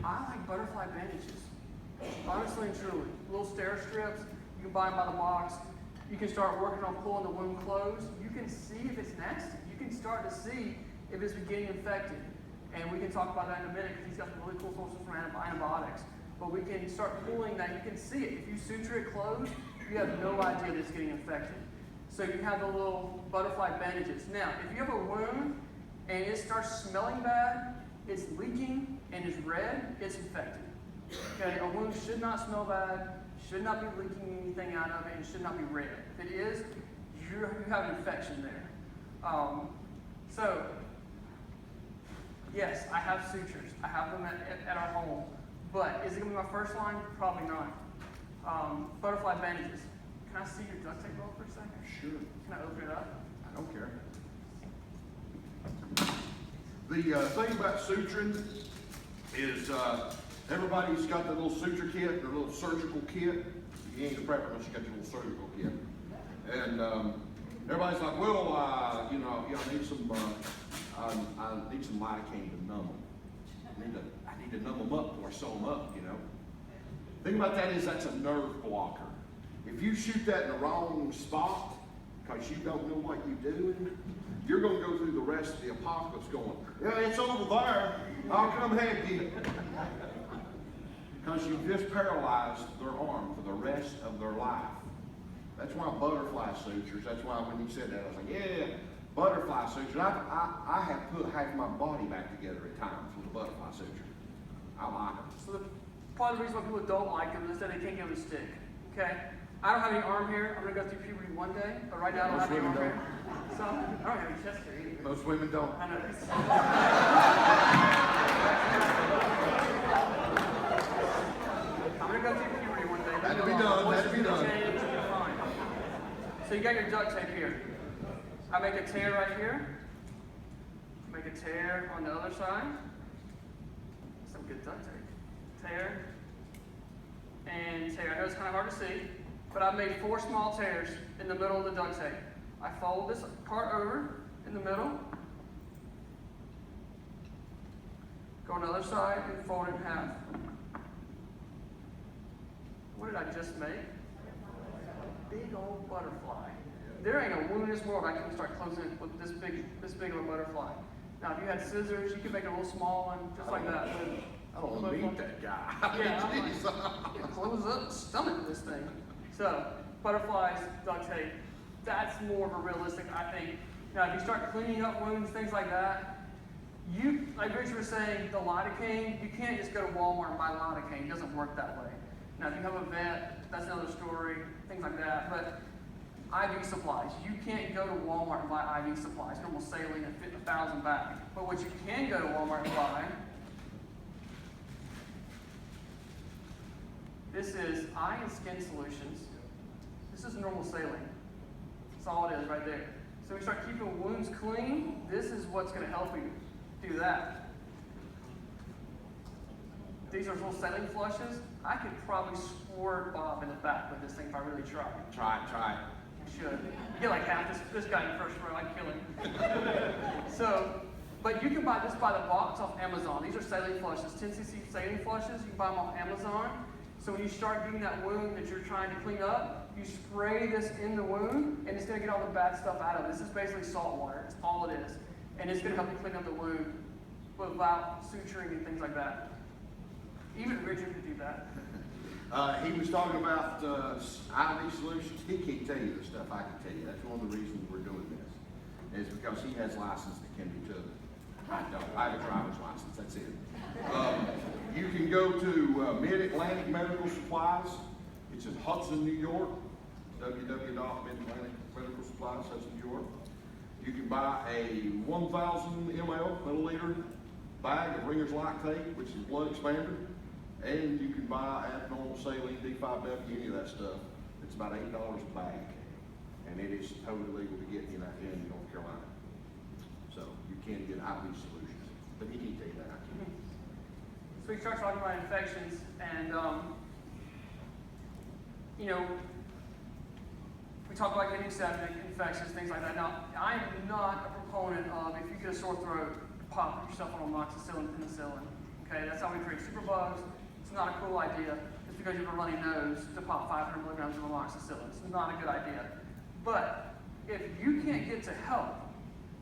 I like butterfly bandages. Honestly and truly. Little stair strips. You can buy them by the box. You can start working on pulling the wound closed. You can see if it's nasty. You can start to see if it's getting infected. And we can talk about that in a minute because he's got some really cool sources from antibiotics. But we can start pulling that. You can see it. If you suture it closed, you have no idea that it's getting infected. So you have the little butterfly bandages. Now, if you have a wound and it starts smelling bad, it's leaking, and it's red, it's infected. Okay, a wound should not smell bad, should not be leaking anything out of it, and should not be red. If it is, you have an infection there. So, yes, I have sutures. I have them at our home. But is it going to be my first line? Probably not. Butterfly bandages. Can I see your duct tape roll for a second? Sure. Can I open it up? I don't care. The thing about suturing is everybody's got the little suture kit, their little surgical kit. You ain't a prepper unless you got your little surgical kit. And everybody's like, well, I need some, I need some lidocaine to numb them. I need to numb them up before I sew them up, The thing about that is that's a nerve blocker. If you shoot that in the wrong spot, because you don't know what you're doing, you're going to go through the rest of the apocalypse going, yeah, it's over there. I'll come help you. Because you've just paralyzed their arm for the rest of their life. That's why butterfly sutures, that's why when you said that, I was like, yeah, butterfly sutures. I have put half my body back together at times with a butterfly suture. I like them. So part of the reason why people don't like them is that they can't get them to stick. Okay? I don't have any arm hair. I'm gonna go through puberty one day, but right now I don't have any arm hair. So I don't have any chest hair either. Most women don't. I know. I'm gonna go through puberty one day. That'll be done, that'll be done. Change, it'll be fine. So you got your duct tape here. I make a tear right here. Make a tear on the other side. Some good duct tape. Tear. And tear. I know it's kind of hard to see, but I've made 4 small tears in the middle of the duct tape. I fold this part over in the middle. Go on the other side and fold it in half. What did I just make? Big old butterfly. There ain't a wound in this world I can start closing it with this big of a butterfly. Now, if you had scissors, you could make a little small one, just like that. I don't want to meet that guy. Yeah, I'm like, you can close up, stomach this thing. So, butterflies, duct tape, that's more of a realistic, I think. Now, if you start cleaning up wounds, things like that, like Richard was saying, the lidocaine, you can't just go to Walmart and buy lidocaine. It doesn't work that way. Now, if you have a vet, that's another story, things like that. But IV supplies, you can't go to Walmart and buy IV supplies. Normal saline and fit 1,000 back. But what you can go to Walmart and buy, this is eye and skin solutions. This is normal saline. That's all it is right there. So we start keeping wounds clean. This is what's going to help you do that. These are little saline flushes. I could probably squirt Bob in the back with this thing if I really tried. Try it. I should. You get like half this guy in the first row, I'd kill him. So, but you can buy this by the box off Amazon. These are saline flushes, 10cc saline flushes. You can buy them off Amazon. So when you start getting that wound that you're trying to clean up, you spray this in the wound, and it's going to get all the bad stuff out of it. This is basically salt water. It's all it is. And it's going to help you clean up the wound without suturing and things like that. Even Richard could do that. He was talking about IV solutions. He can't tell you the stuff I can tell you. That's one of the reasons we're doing this, is because he has license that can be took. I don't. I have a driver's license. That's it. You can go to Mid-Atlantic Medical Supplies. It's in Hudson, New York. www.Mid-Atlantic Medical Supplies, Hudson, New York. You can buy a 1,000 milliliter bag of Ringer's Lactate, which is blood expander. And you can buy abnormal saline, D5W, any of that stuff. It's about $8 a bag. And it is totally legal to get in North Carolina. So you can get IV solutions. But he can't tell you that. So we start talking about infections, and we talk about getting septic, infections, things like that. Now, I am not a proponent of, if you get a sore throat, pop yourself on amoxicillin, penicillin. Okay, that's how we treat superbugs. It's not a cool idea just because you have a runny nose to pop 500 milligrams of amoxicillin. It's not a good idea. But if you can't get to help,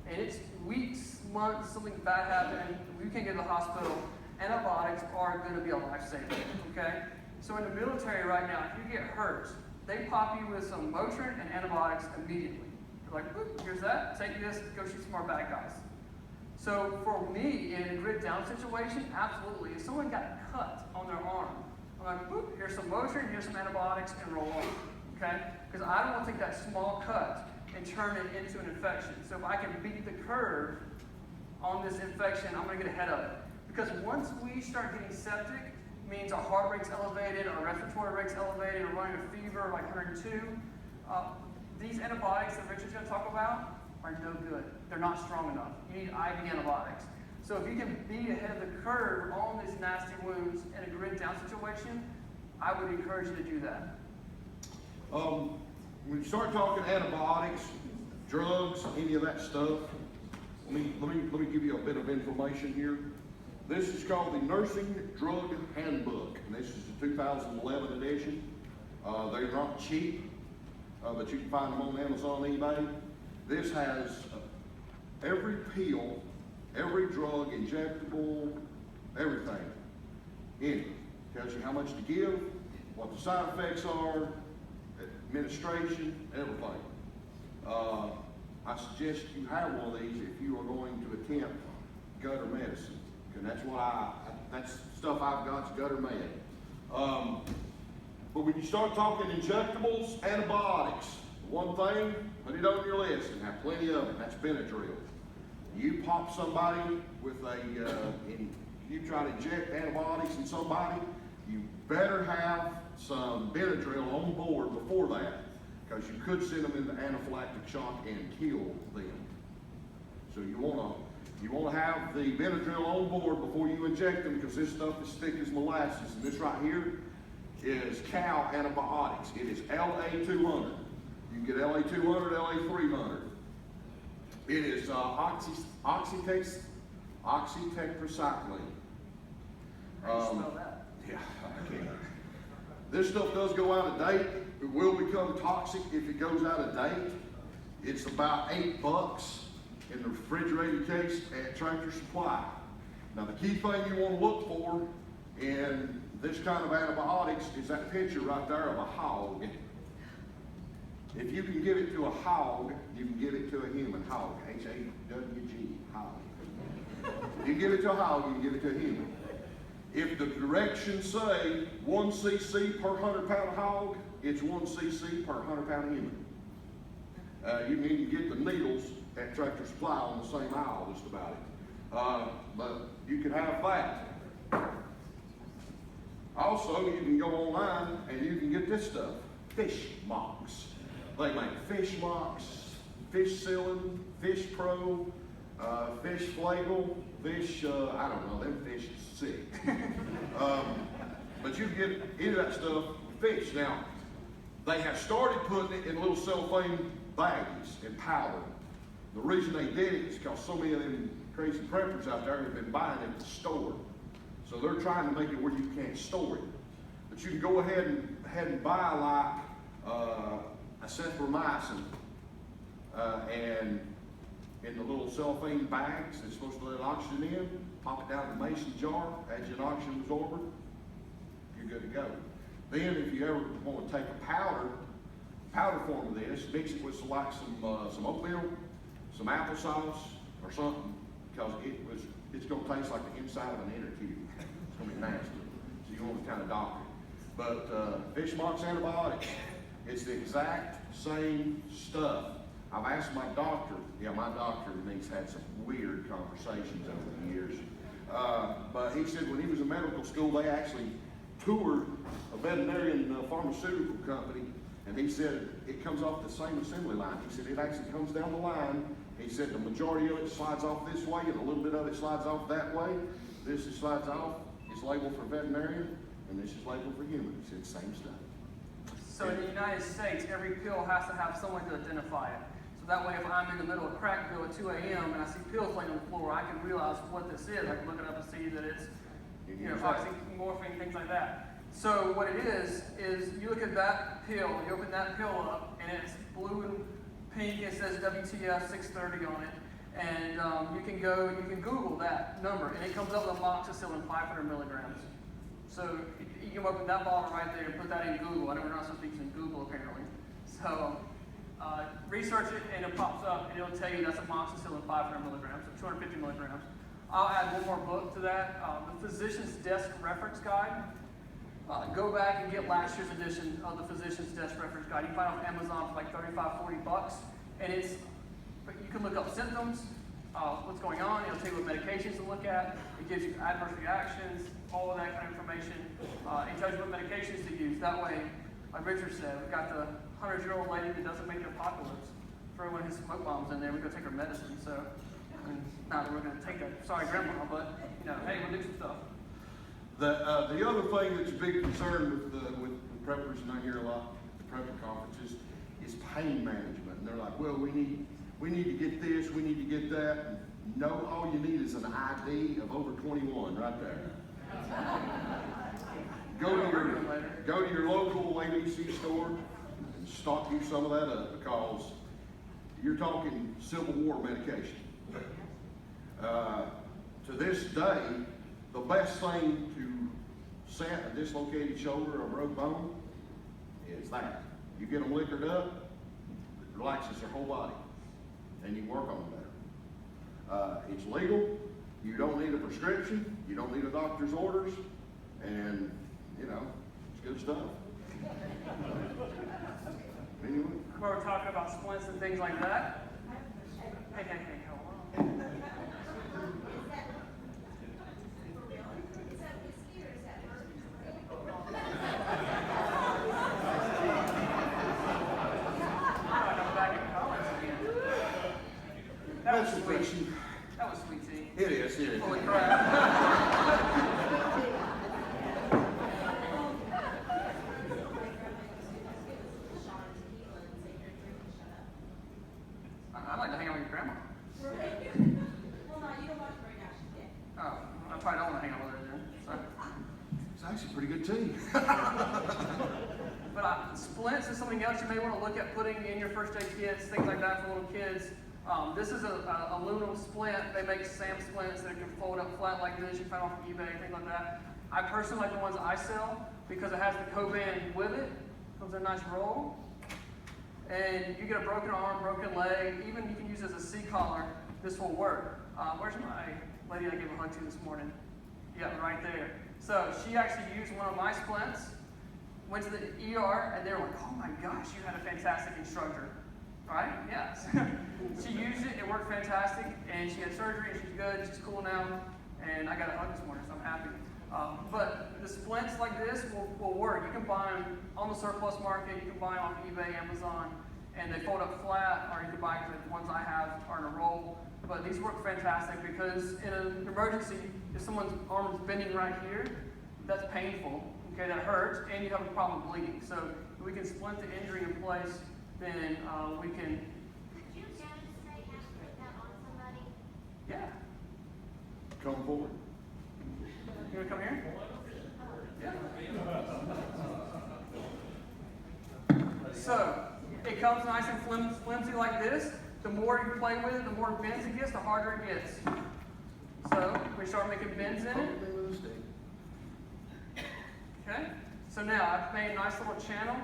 and it's weeks, months, something bad happened, you can't get to the hospital, antibiotics are going to be a lifesaver, okay? So in the military right now, if you get hurt, they pop you with some Motrin and antibiotics immediately. They're like, "Boop, here's that, take this, go shoot some more bad guys." So for me, in a grit down situation, absolutely. If someone got cut on their arm, I'm like, "Boop, here's some Motrin, here's some antibiotics, and roll on," okay? Because I don't want to take that small cut and turn it into an infection. So if I can beat the curve on this infection, I'm going to get ahead of it. Because once we start getting septic, means our heart rate's elevated, our respiratory rate's elevated, we're running a fever like 102. These antibiotics that Richard's going to talk about are no good. They're not strong enough. You need IV antibiotics. So if you can be ahead of the curve on these nasty wounds in a grid down situation, I would encourage you to do that. When you start talking antibiotics, drugs, any of that stuff, let me give you a bit of information here. This is called the Nursing Drug Handbook, and this is the 2011 edition. They're not cheap. but you can find them on Amazon, eBay. This has every pill, every drug, injectable, everything in it. Tells you how much to give, what the side effects are, administration, everything. I suggest you have one of these if you are going to attempt gutter medicine, and that's stuff I've got is gutter med. But when you start talking injectables, antibiotics, one thing, put it on your list and have plenty of it. That's Benadryl. You pop somebody with you try to inject antibiotics in somebody, you better have some Benadryl on board before that, because you could send them into anaphylactic shock and kill them. So you want to have the Benadryl on board before you inject them, because this stuff is thick as molasses. And this right here is cow antibiotics. It is LA200. You can get LA200, LA300. It is oxytetracycline. How do you smell that? Yeah, I can't. This stuff does go out of date. It will become toxic if it goes out of date. It's about $8 in the refrigerated case at Tractor Supply. Now the key thing you want to look for in this kind of antibiotics is that picture right there of a hog. If you can give it to a hog, you can give it to a human. Hog, H-A-W-G, hog. If you give it to a hog, you can give it to a human. If the directions say 1 cc per 100 pound hog, it's 1 cc per 100 pound human. You can even get the needles at Tractor Supply on the same aisle just about it. But you can have that. Also, you can go online and you can get this stuff, fish mocks. They make fish mocks, fish sealing, fish pro, fish flagle, fish, I don't know, them fish is sick. But you can get any of that stuff, fish. Now, they have started putting it in little cellophane baggies and powder. The reason they did it is because so many of them crazy preppers out there have been buying it at the store. So they're trying to make it where you can't store it. But you can go ahead and buy like acethromycin and in the little cellophane bags that's supposed to let oxygen in, pop it down in a mason jar, add you an oxygen absorber, you're good to go. Then if you ever want to take a powder form of this, mix it with some oatmeal, some applesauce or something, because it's going to taste like the inside of an inner tube. It's going to be nasty. So you want to kind of doctor it. But fish mocks antibiotics, it's the exact same stuff. I've asked my doctor, my doctor and me's had some weird conversations over the years. But he said when he was in medical school, they actually toured a veterinarian pharmaceutical company, and he said it comes off the same assembly line. He said it actually comes down the line. He said the majority of it slides off this way and a little bit of it slides off that way. This slides off, it's labeled for veterinarian, and this is labeled for human. He said same stuff. So in the United States, every pill has to have someone to identify it. So that way if I'm in the middle of crack pill at 2 a.m. and I see pills laying on the floor, I can realize what this is. I can look it up and see that it's oxymorphine, things like that. So what it is you look at that pill, you open that pill up, and it's blue and pink, it says WTF 630 on it, and you can Google that number, and it comes up with amoxicillin 500 milligrams. So you can open that bottle right there and put that in Google. I know we're not supposed to use in Google apparently. So research it and it pops up and it'll tell you that's amoxicillin 500 milligrams, so 250 milligrams. I'll add one more book to that, the Physician's Desk Reference Guide. Go back and get last year's edition of the Physician's Desk Reference Guide. You can find it on Amazon for like $35–40, and you can look up symptoms, what's going on. It'll tell you what medications to look at. It gives you adverse reactions, all of that kind of information. It tells you what medications to use. That way, like Richard said, we've got the 100-year-old lady that doesn't make the apocalypse. Throw one of his smoke bombs in there. We go take her medicine. So, not that we're going to take that. Sorry, Grandma, but hey, we'll do some stuff. The other thing that's a big concern with preppers, and I hear a lot at the prepper conferences, is pain management. And they're like, well, we need to get this, we need to get that. No, all you need is an ID of over 21 right there. Go to your local ABC store, and stock you some of that up, because you're talking Civil War medication. To this day, the best thing to set a dislocated shoulder or a broke bone is that. You get them liquored up, it relaxes their whole body, and you can work on them better. It's legal, you don't need a prescription, you don't need a doctor's orders, and, you know, it's good stuff. Anyway. Where we're talking about splints and things like that. Hey, hold on. I'm back in college again. That was That's sweet. refreshing. That was sweet tea. It is. Holy crap. I'd like to hang out with your grandma. Well, no, you don't want to bring out shit. Oh, I probably don't want to hang out with her then. So. It's actually pretty good tea. But splints is something else you may want to look at putting in your first aid kits, things like that for little kids. This is a aluminum splint. They make SAM splints that can fold up flat like this. You find off of eBay, things like that. I personally like the ones I sell because it has the Coban with it. Comes in a nice roll. And you get a broken arm, broken leg, even you can use it as a C-collar. This will work. Where's my lady I gave a hug to this morning? Yeah, right there. So she actually used one of my splints, went to the ER, and they were like, oh my gosh, you had a fantastic instructor. Right? Yes. She used it, it worked fantastic, and she had surgery, and she's good, she's cool now, and I got a hug this morning, so I'm happy. But the splints like this will work. You can buy them on the surplus market, you can buy them off eBay, Amazon, and they fold up flat, or you can buy the ones I have are in a roll. But these work fantastic because in an emergency, if someone's arm is bending right here, that's painful, okay, that hurts, and you have a problem with bleeding. So if we can splint the injury in place, then we can, Could you demonstrate how to put that on somebody? yeah. Come forward. You wanna come here? Yeah. So, it comes nice and flimsy like this. The more you play with it, the more bends it gets, the harder it gets. So, we start making bends in it. Okay? So now, I've made a nice little channel,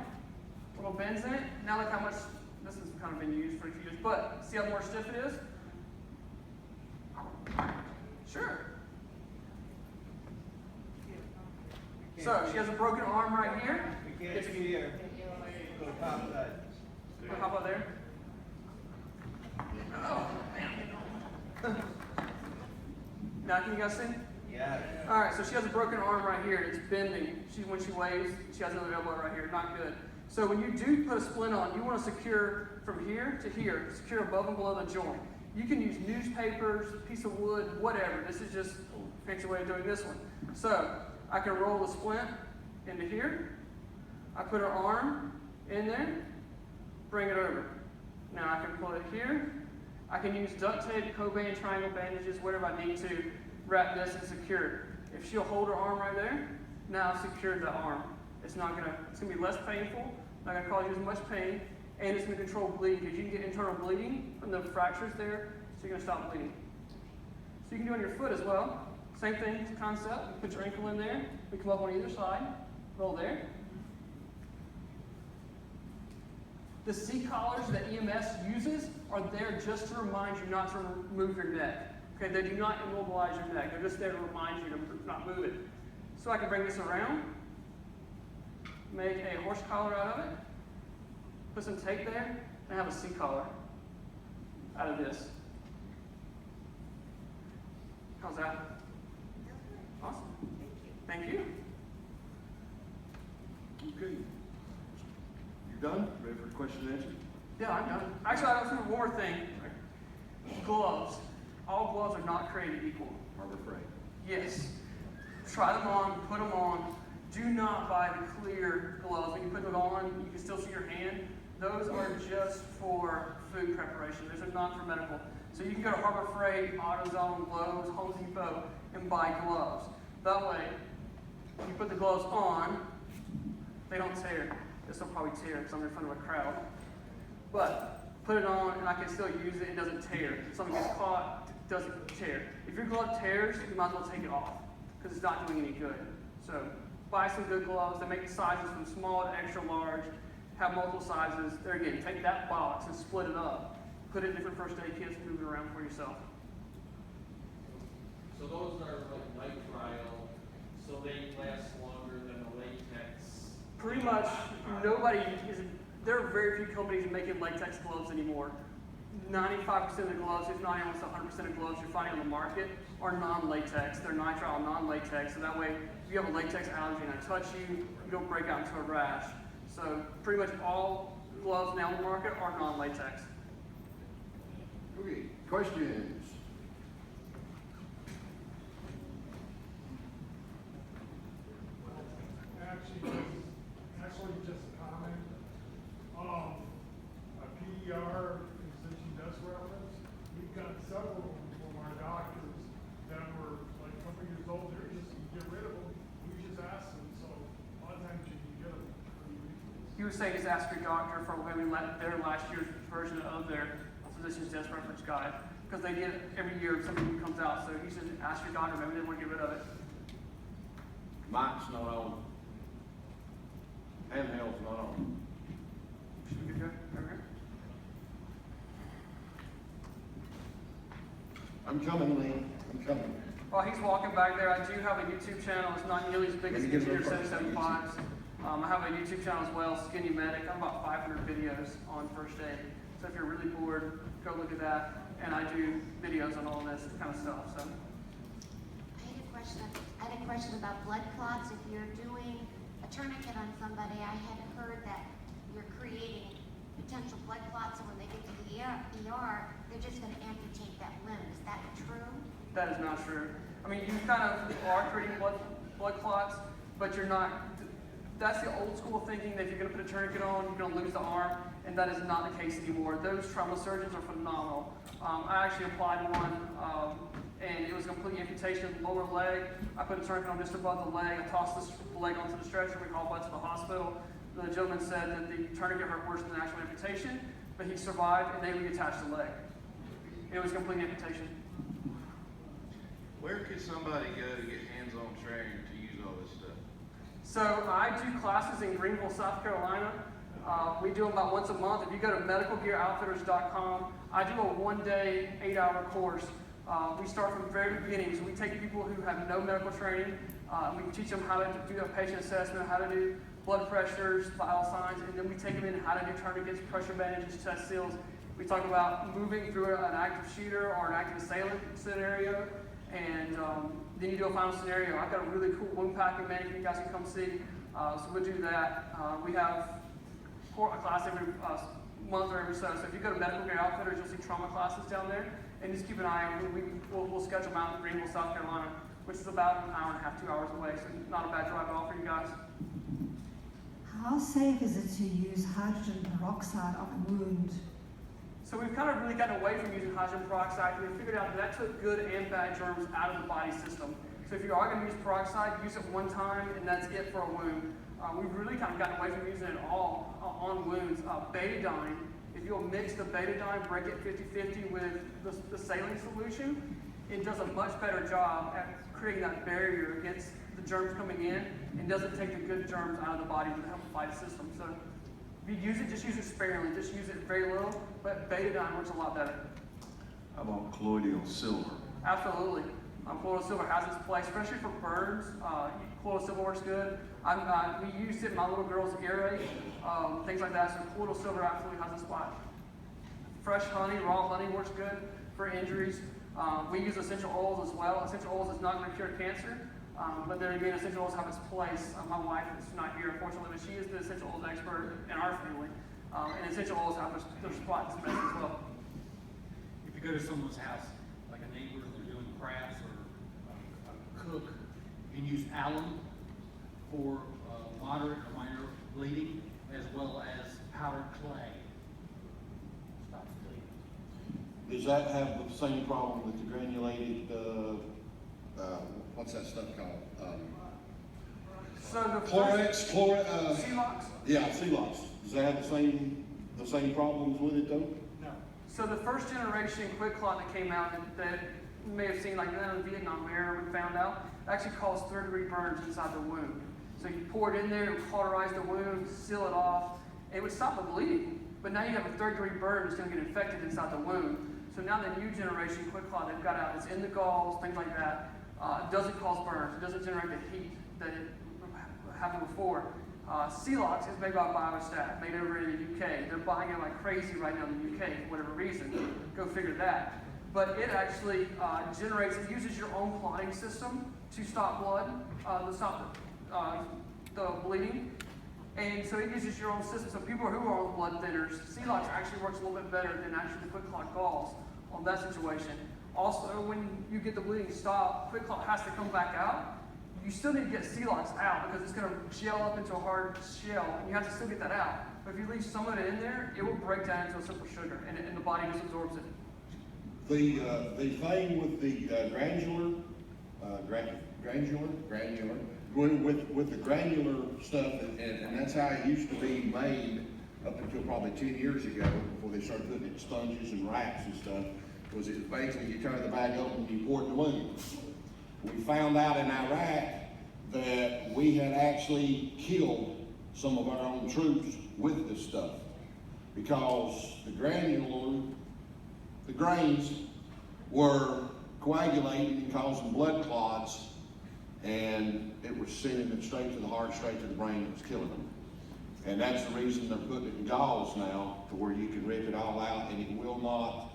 little bends in it. Now look how much, this has kind of been used for a few years, but see how more stiff it is? Sure. So, she has a broken arm right here. We can't see here. Go top side. How about there? Oh, man. Now, can you guys see? Yeah. All right, so she has a broken arm right here, and it's bending. When she waves, she has another elbow right here. Not good. So when you do put a splint on, you want to secure from here to here, secure above and below the joint. You can use newspapers, piece of wood, whatever. This is just a fancy way of doing this one. So I can roll the splint into here. I put her arm in there, bring it over. Now I can pull it here. I can use duct tape, Coban, triangle bandages, whatever I need to wrap this and secure it. If she'll hold her arm right there, now I've secured the arm. It's gonna be less painful, not gonna cause you as much pain, and it's gonna control bleeding because you can get internal bleeding from the fractures there, so you're gonna stop bleeding. So you can do it on your foot as well. Same thing, concept. Put your ankle in there. We come up on either side, roll there. The C-collars that EMS uses are there just to remind you not to move your neck. Okay, they do not immobilize your neck. They're just there to remind you to not move it. So I can bring this around, make a horse collar out of it, put some tape there, and have a C-collar out of this. How's that? Awesome. Thank you. Okay. You done? Ready for question and answer? Yeah, I'm done. Actually, I have one more thing. Gloves. All gloves are not created equal. Harbor Freight. Yes. Try them on, put them on. Do not buy the clear gloves. When you put them on, you can still see your hand. Those are just for food preparation. Those are not for medical. So you can go to Harbor Freight, AutoZone, Lowe's, Home Depot, and buy gloves. That way, you put the gloves on, they don't tear. this will probably tear because I'm in front of a crowd. But put it on and I can still use it, it doesn't tear. If something gets caught, it doesn't tear. If your glove tears, you might as well take it off because it's not doing any good. So buy some good gloves. They make sizes from small to extra large, have multiple sizes. There again, take that box and split it up. Put it in different first aid kits and move it around for yourself. So those are like nitrile, so they last longer than the latex. Pretty much nobody is, there are very few companies making latex gloves anymore. 95% of the gloves, if not almost 100% of gloves you're finding on the market are non-latex. They're nitrile, non-latex, so that way if you have a latex allergy and I touch you, you don't break out into a rash. So pretty much all gloves now on the market are non-latex. Okay, questions? Actually, just a comment. A PER physician desk reference, we've got several from our doctors that were like a couple years old, they're just, you get rid of them, we just ask them, so a lot of times you can get them pretty easily. He was saying just ask your doctor for when we let their last year's version of their physician's desk reference guide. Because they get it every year something new comes out, so he said ask your doctor, maybe they want to get rid of it. Mic's not on. Handheld's not on. Should we get there? Over here? I'm coming, Lee. I'm coming. While he's walking back there, I do have a YouTube channel. It's not nearly as big as Engineer 775's. I have a YouTube channel as well, SkinnyMedic. I'm about 500 videos on first aid. So if you're really bored, go look at that. And I do videos on all this kind of stuff. So I had a question about blood clots. If you're doing a tourniquet on somebody, I had heard that you're creating potential blood clots, and when they get to the ER, they're just going to amputate that limb. Is that true? that is not true. I mean, you kind of are creating blood clots, but you're not. That's the old school thinking that if you're going to put a tourniquet on, you're going to lose the arm, and that is not the case anymore. Those trauma surgeons are phenomenal. I actually applied one, and it was a complete amputation of the lower leg. I put a tourniquet on just above the leg. I tossed the leg onto the stretcher. We called blood to the hospital. The gentleman said that the tourniquet hurt worse than the actual amputation, but he survived, and they reattached the leg. It was a complete amputation. Where could somebody go to get hands-on training to use all this stuff? So I do classes in Greenville, South Carolina. We do them about once a month. If you go to medicalgearoutfitters.com, I do a one-day, 8-hour course. We start from the very beginning. So we take people who have no medical training. We teach them how to do a patient assessment, how to do blood pressures, vital signs, and then we take them in how to do tourniquets, pressure bandages, chest seals. We talk about moving through an active shooter or an active assailant scenario, and then you do a final scenario. I've got a really cool wound packing mannequin you guys can come see. So we'll do that. We have a class every month or every so. So if you go to Medical Gear Outfitters, you'll see trauma classes down there. And just keep an eye on we'll schedule them out in Greenville, South Carolina, which is about an hour and a half, 2 hours away. So not a bad drive at all for you guys. How safe is it to use hydrogen peroxide on a wound? So we've kind of really gotten away from using hydrogen peroxide. We figured out that took good and bad germs out of the body system. So if you are going to use peroxide, use it one time and that's it for a wound. We've really kind of gotten away from using it all on wounds. Betadine, if you'll mix the betadine, break it 50-50 with the saline solution, it does a much better job at creating that barrier against the germs coming in and doesn't take the good germs out of the body to help fight the system. So if you use it, just use it sparingly. Just use it very little, but betadine works a lot better. How about colloidal silver? Absolutely. Colloidal silver has its place, especially for burns. Colloidal silver works good. We used it in my little girl's earache, things like that. So colloidal silver absolutely has a spot. Fresh honey, raw honey works good for injuries. We use essential oils as well. Essential oils is not going to cure cancer, but then again, essential oils have its place. My wife is not here, unfortunately, but she is the essential oils expert in our family. And essential oils have their spot in this mess as well. If you go to someone's house, like a neighbor, they're doing crafts or a cook, you can use alum for moderate or minor bleeding, as well as powdered clay. Stops bleeding. Does that have the same problem with the granulated, what's that stuff called? So the Chlorix, Celox. yeah, Celox. Does that have the same problems with it though? No. So the first generation quick clot that came out that you may have seen like that in the Vietnam era, we found out, actually caused third-degree burns inside the wound. So you pour it in there, it would cauterize the wound, seal it off, and it would stop the bleeding. But now you have a third-degree burn that's going to get infected inside the wound. So now the new generation quick clot they've got out, it's in the galls, things like that. It doesn't cause burns. It doesn't generate the heat that it happened before. Celox is made by Biostat, made over in the UK. They're buying it like crazy right now in the UK for whatever reason. Go figure that. But it actually it uses your own clotting system to stop blood, to stop the bleeding. And so it uses your own system. So people who are on blood thinners, Celox actually works a little bit better than actually the quick clot galls on that situation. Also, when you get the bleeding stopped, quick clot has to come back out. You still need to get Celox out because it's going to gel up into a hard shell, and you have to still get that out. But if you leave some of it in there, it will break down into a simple sugar, and the body just absorbs it. The thing with the granular, with the granular stuff, and that's how it used to be made up until probably 10 years ago, before they started putting it in sponges and wraps and stuff, was it basically you turn the bag open and you pour it in the wound. We found out in Iraq that we had actually killed some of our own troops with this stuff because the grains were coagulating and causing blood clots, and it was sending it straight to the heart, straight to the brain. It was killing them. And that's the reason they're putting it in galls now, to where you can rip it all out and it will not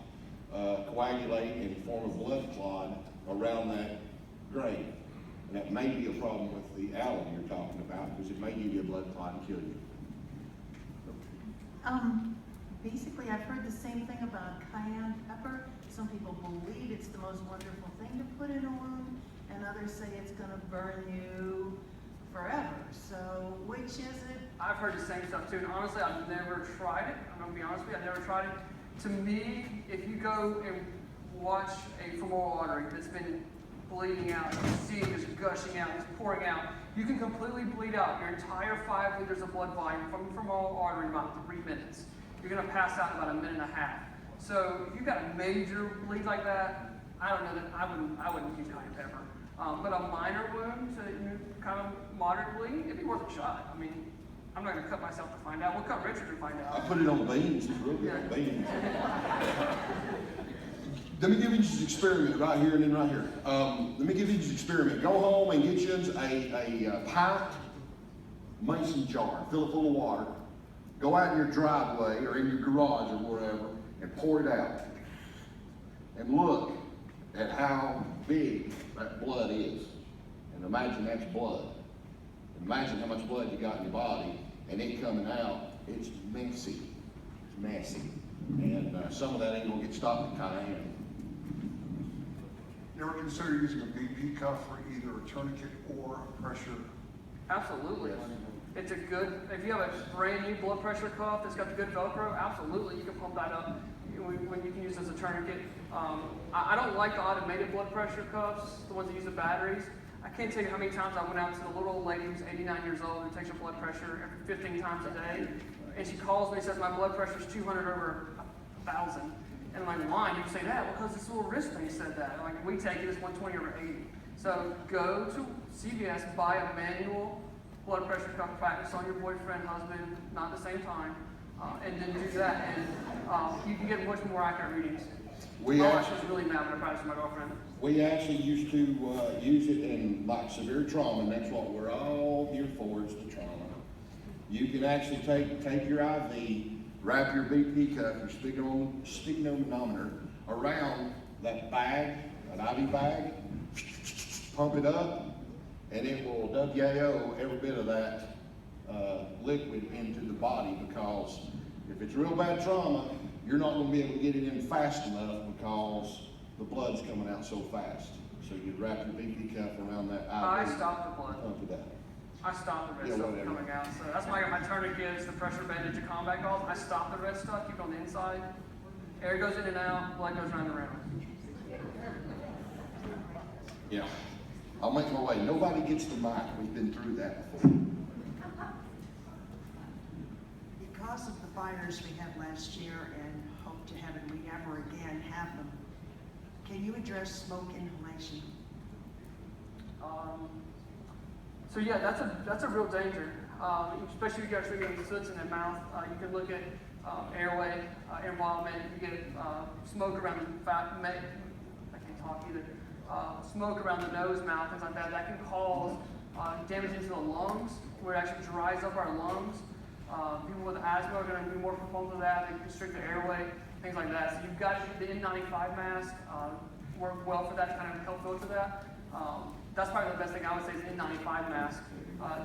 coagulate and form a blood clot around that grain. And that may be a problem with the alum you're talking about, because it may give you a blood clot and kill you. Basically, I've heard the same thing about cayenne pepper. Some people believe it's the most wonderful thing to put in a wound, and others say it's going to burn you forever. So, which is it? I've heard the same stuff too, and honestly, I've never tried it. I'm gonna be honest with you, I've never tried it. To me, if you go and watch a femoral artery that's been bleeding out, you see it just gushing out, it's pouring out, you can completely bleed out your entire 5 liters of blood volume from the femoral artery in about 3 minutes. You're gonna pass out in about 1.5 minutes. So if you've got a major bleed like that, I don't know that I wouldn't use cayenne pepper. But a minor wound, kind of moderate bleed, it'd be worth a shot. I mean, I'm not going to cut myself to find out. We'll cut Richard to find out. I put it on beans. It's real good on beans. Let me give you this experiment right here and then right here. Let me give you this experiment. Go home and get you a pint mason jar. Fill it full of water. Go out in your driveway or in your garage or wherever and pour it out. And look at how big that blood is. And imagine that's blood. Imagine how much blood you got in your body, and it coming out, it's messy. It's messy. And some of that ain't gonna get stopped in cayenne. You ever consider using a BP cuff for either a tourniquet or a pressure? Absolutely. Yes. It's a good, if you have a brand new blood pressure cuff that's got the good Velcro, absolutely, you can pump that up when you can use it as a tourniquet. I don't like the automated blood pressure cuffs, the ones that use the batteries. I can't tell you how many times I went out to the little old lady who's 89 years old who takes her blood pressure 15 times a day. And she calls me and says, my blood pressure is 200/1,000. And I'm like, why? And you say that? Well, because this little wrist thing said that. Like, we take it as 120/80. So go to CVS, buy a manual blood pressure cuff, practice on your boyfriend, husband, not at the same time, and then do that. And you can get much more accurate readings. She was really mad when I practiced with my girlfriend. We actually used to use it in like severe trauma, and that's what we're all here for, is the trauma. You can actually take your IV, wrap your BP cuff, your sphygmomanometer around that bag, an IV bag, pump it up, and it will WAO every bit of that liquid into the body, because if it's real bad trauma, you're not going to be able to get it in fast enough because the blood's coming out so fast. So you'd wrap your BP cuff around that IV. I stopped the blood. Pump it out. I stopped the red stuff from coming out. So that's why I got my tourniquets, the pressure bandage, the combat galls. I stop the red stuff, keep it on the inside. Air goes in and out, blood goes around and around. Yeah. I'll make my way. Nobody gets the mic. We've been through that before. Because of the fires we had last year and hope to have, and we never again have them, can you address smoke inhalation? So yeah, that's a real danger, especially if you guys are getting soots in the mouth. You can look at airway involvement. You get smoke around the I can't talk either. Smoke around the nose, mouth, things like that. That can cause damage into the lungs, where it actually dries up our lungs. People with asthma are going to be more prone to that. They constrict the airway, things like that. So you've got to get the N95 mask. Work well for that to kind of help filter that. That's probably the best thing I would say is N95 mask.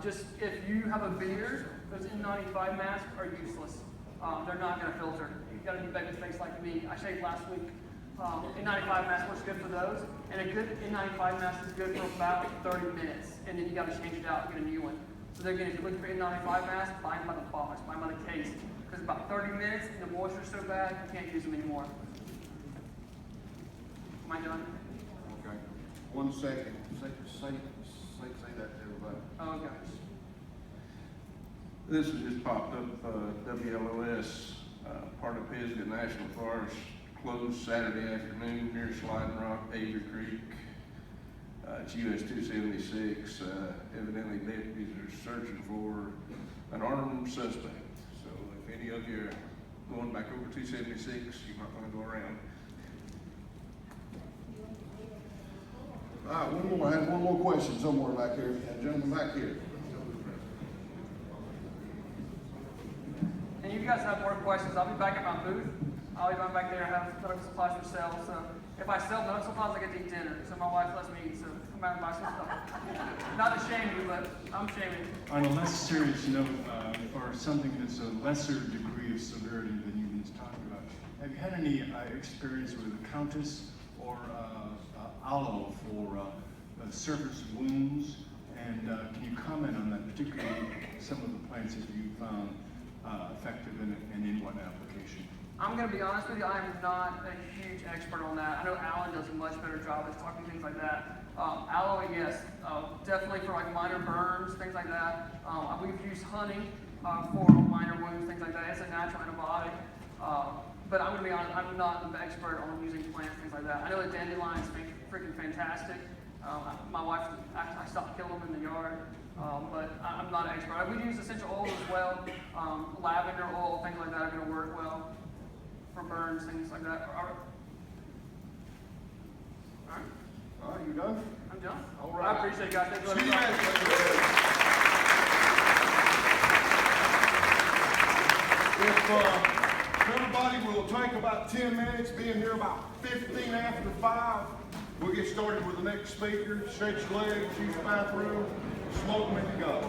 Just if you have a beard, those N95 masks are useless. They're not going to filter. You've got to be back to face like me. I shaved last week. N95 mask works good for those, and a good N95 mask is good for about 30 minutes, and then you got to change it out and get a new one. So again, if you're looking for N95 mask, buy them by the box, buy them by the case, because about 30 minutes and the moisture's so bad you can't use them anymore. Am I done? Okay. 1 second. Say that to everybody. Oh gosh. This has just popped up, WLOS, part of Pisgah National Forest, closed Saturday afternoon near Sliding Rock, Asia Creek. It's US 276. Evidently deputies are searching for an armed suspect. So if any of you are going back over 276, you might want to go around. All right, one more. I had one more question somewhere back here. Gentleman back here. And you guys have more questions, I'll be back at my booth. I'll be going back there and have medical supplies for sale. So if I sell medical supplies, I get to eat dinner. So my wife lets me eat, so come back and buy some stuff. Not to shame you, but I'm shaming you. On a less serious note, or something that's a lesser degree of severity than you've been talking about, have you had any experience with a countess or aloe for surface wounds? And can you comment on that, particularly some of the plants that you found effective and in what application? I'm going to be honest with you, I am not a huge expert on that. I know Alan does a much better job at talking things like that. Aloe, yes, definitely for like minor burns, things like that. We've used honey for minor wounds, things like that. It's a natural antibiotic. But I'm going to be honest, I'm not an expert on using plants, things like that. I know that dandelions freaking fantastic. My wife, I stopped killing them in the yard. But I'm not an expert. We use essential oils as well. Lavender oil, things like that are going to work well for burns, things like that. All right. All right, you done? I'm done. All right. I appreciate it, guys. Thank you. If everybody will take about 10 minutes, being here about 15 after 5, we'll get started with the next speaker. Stretch your legs, use the bathroom, smoke them and go.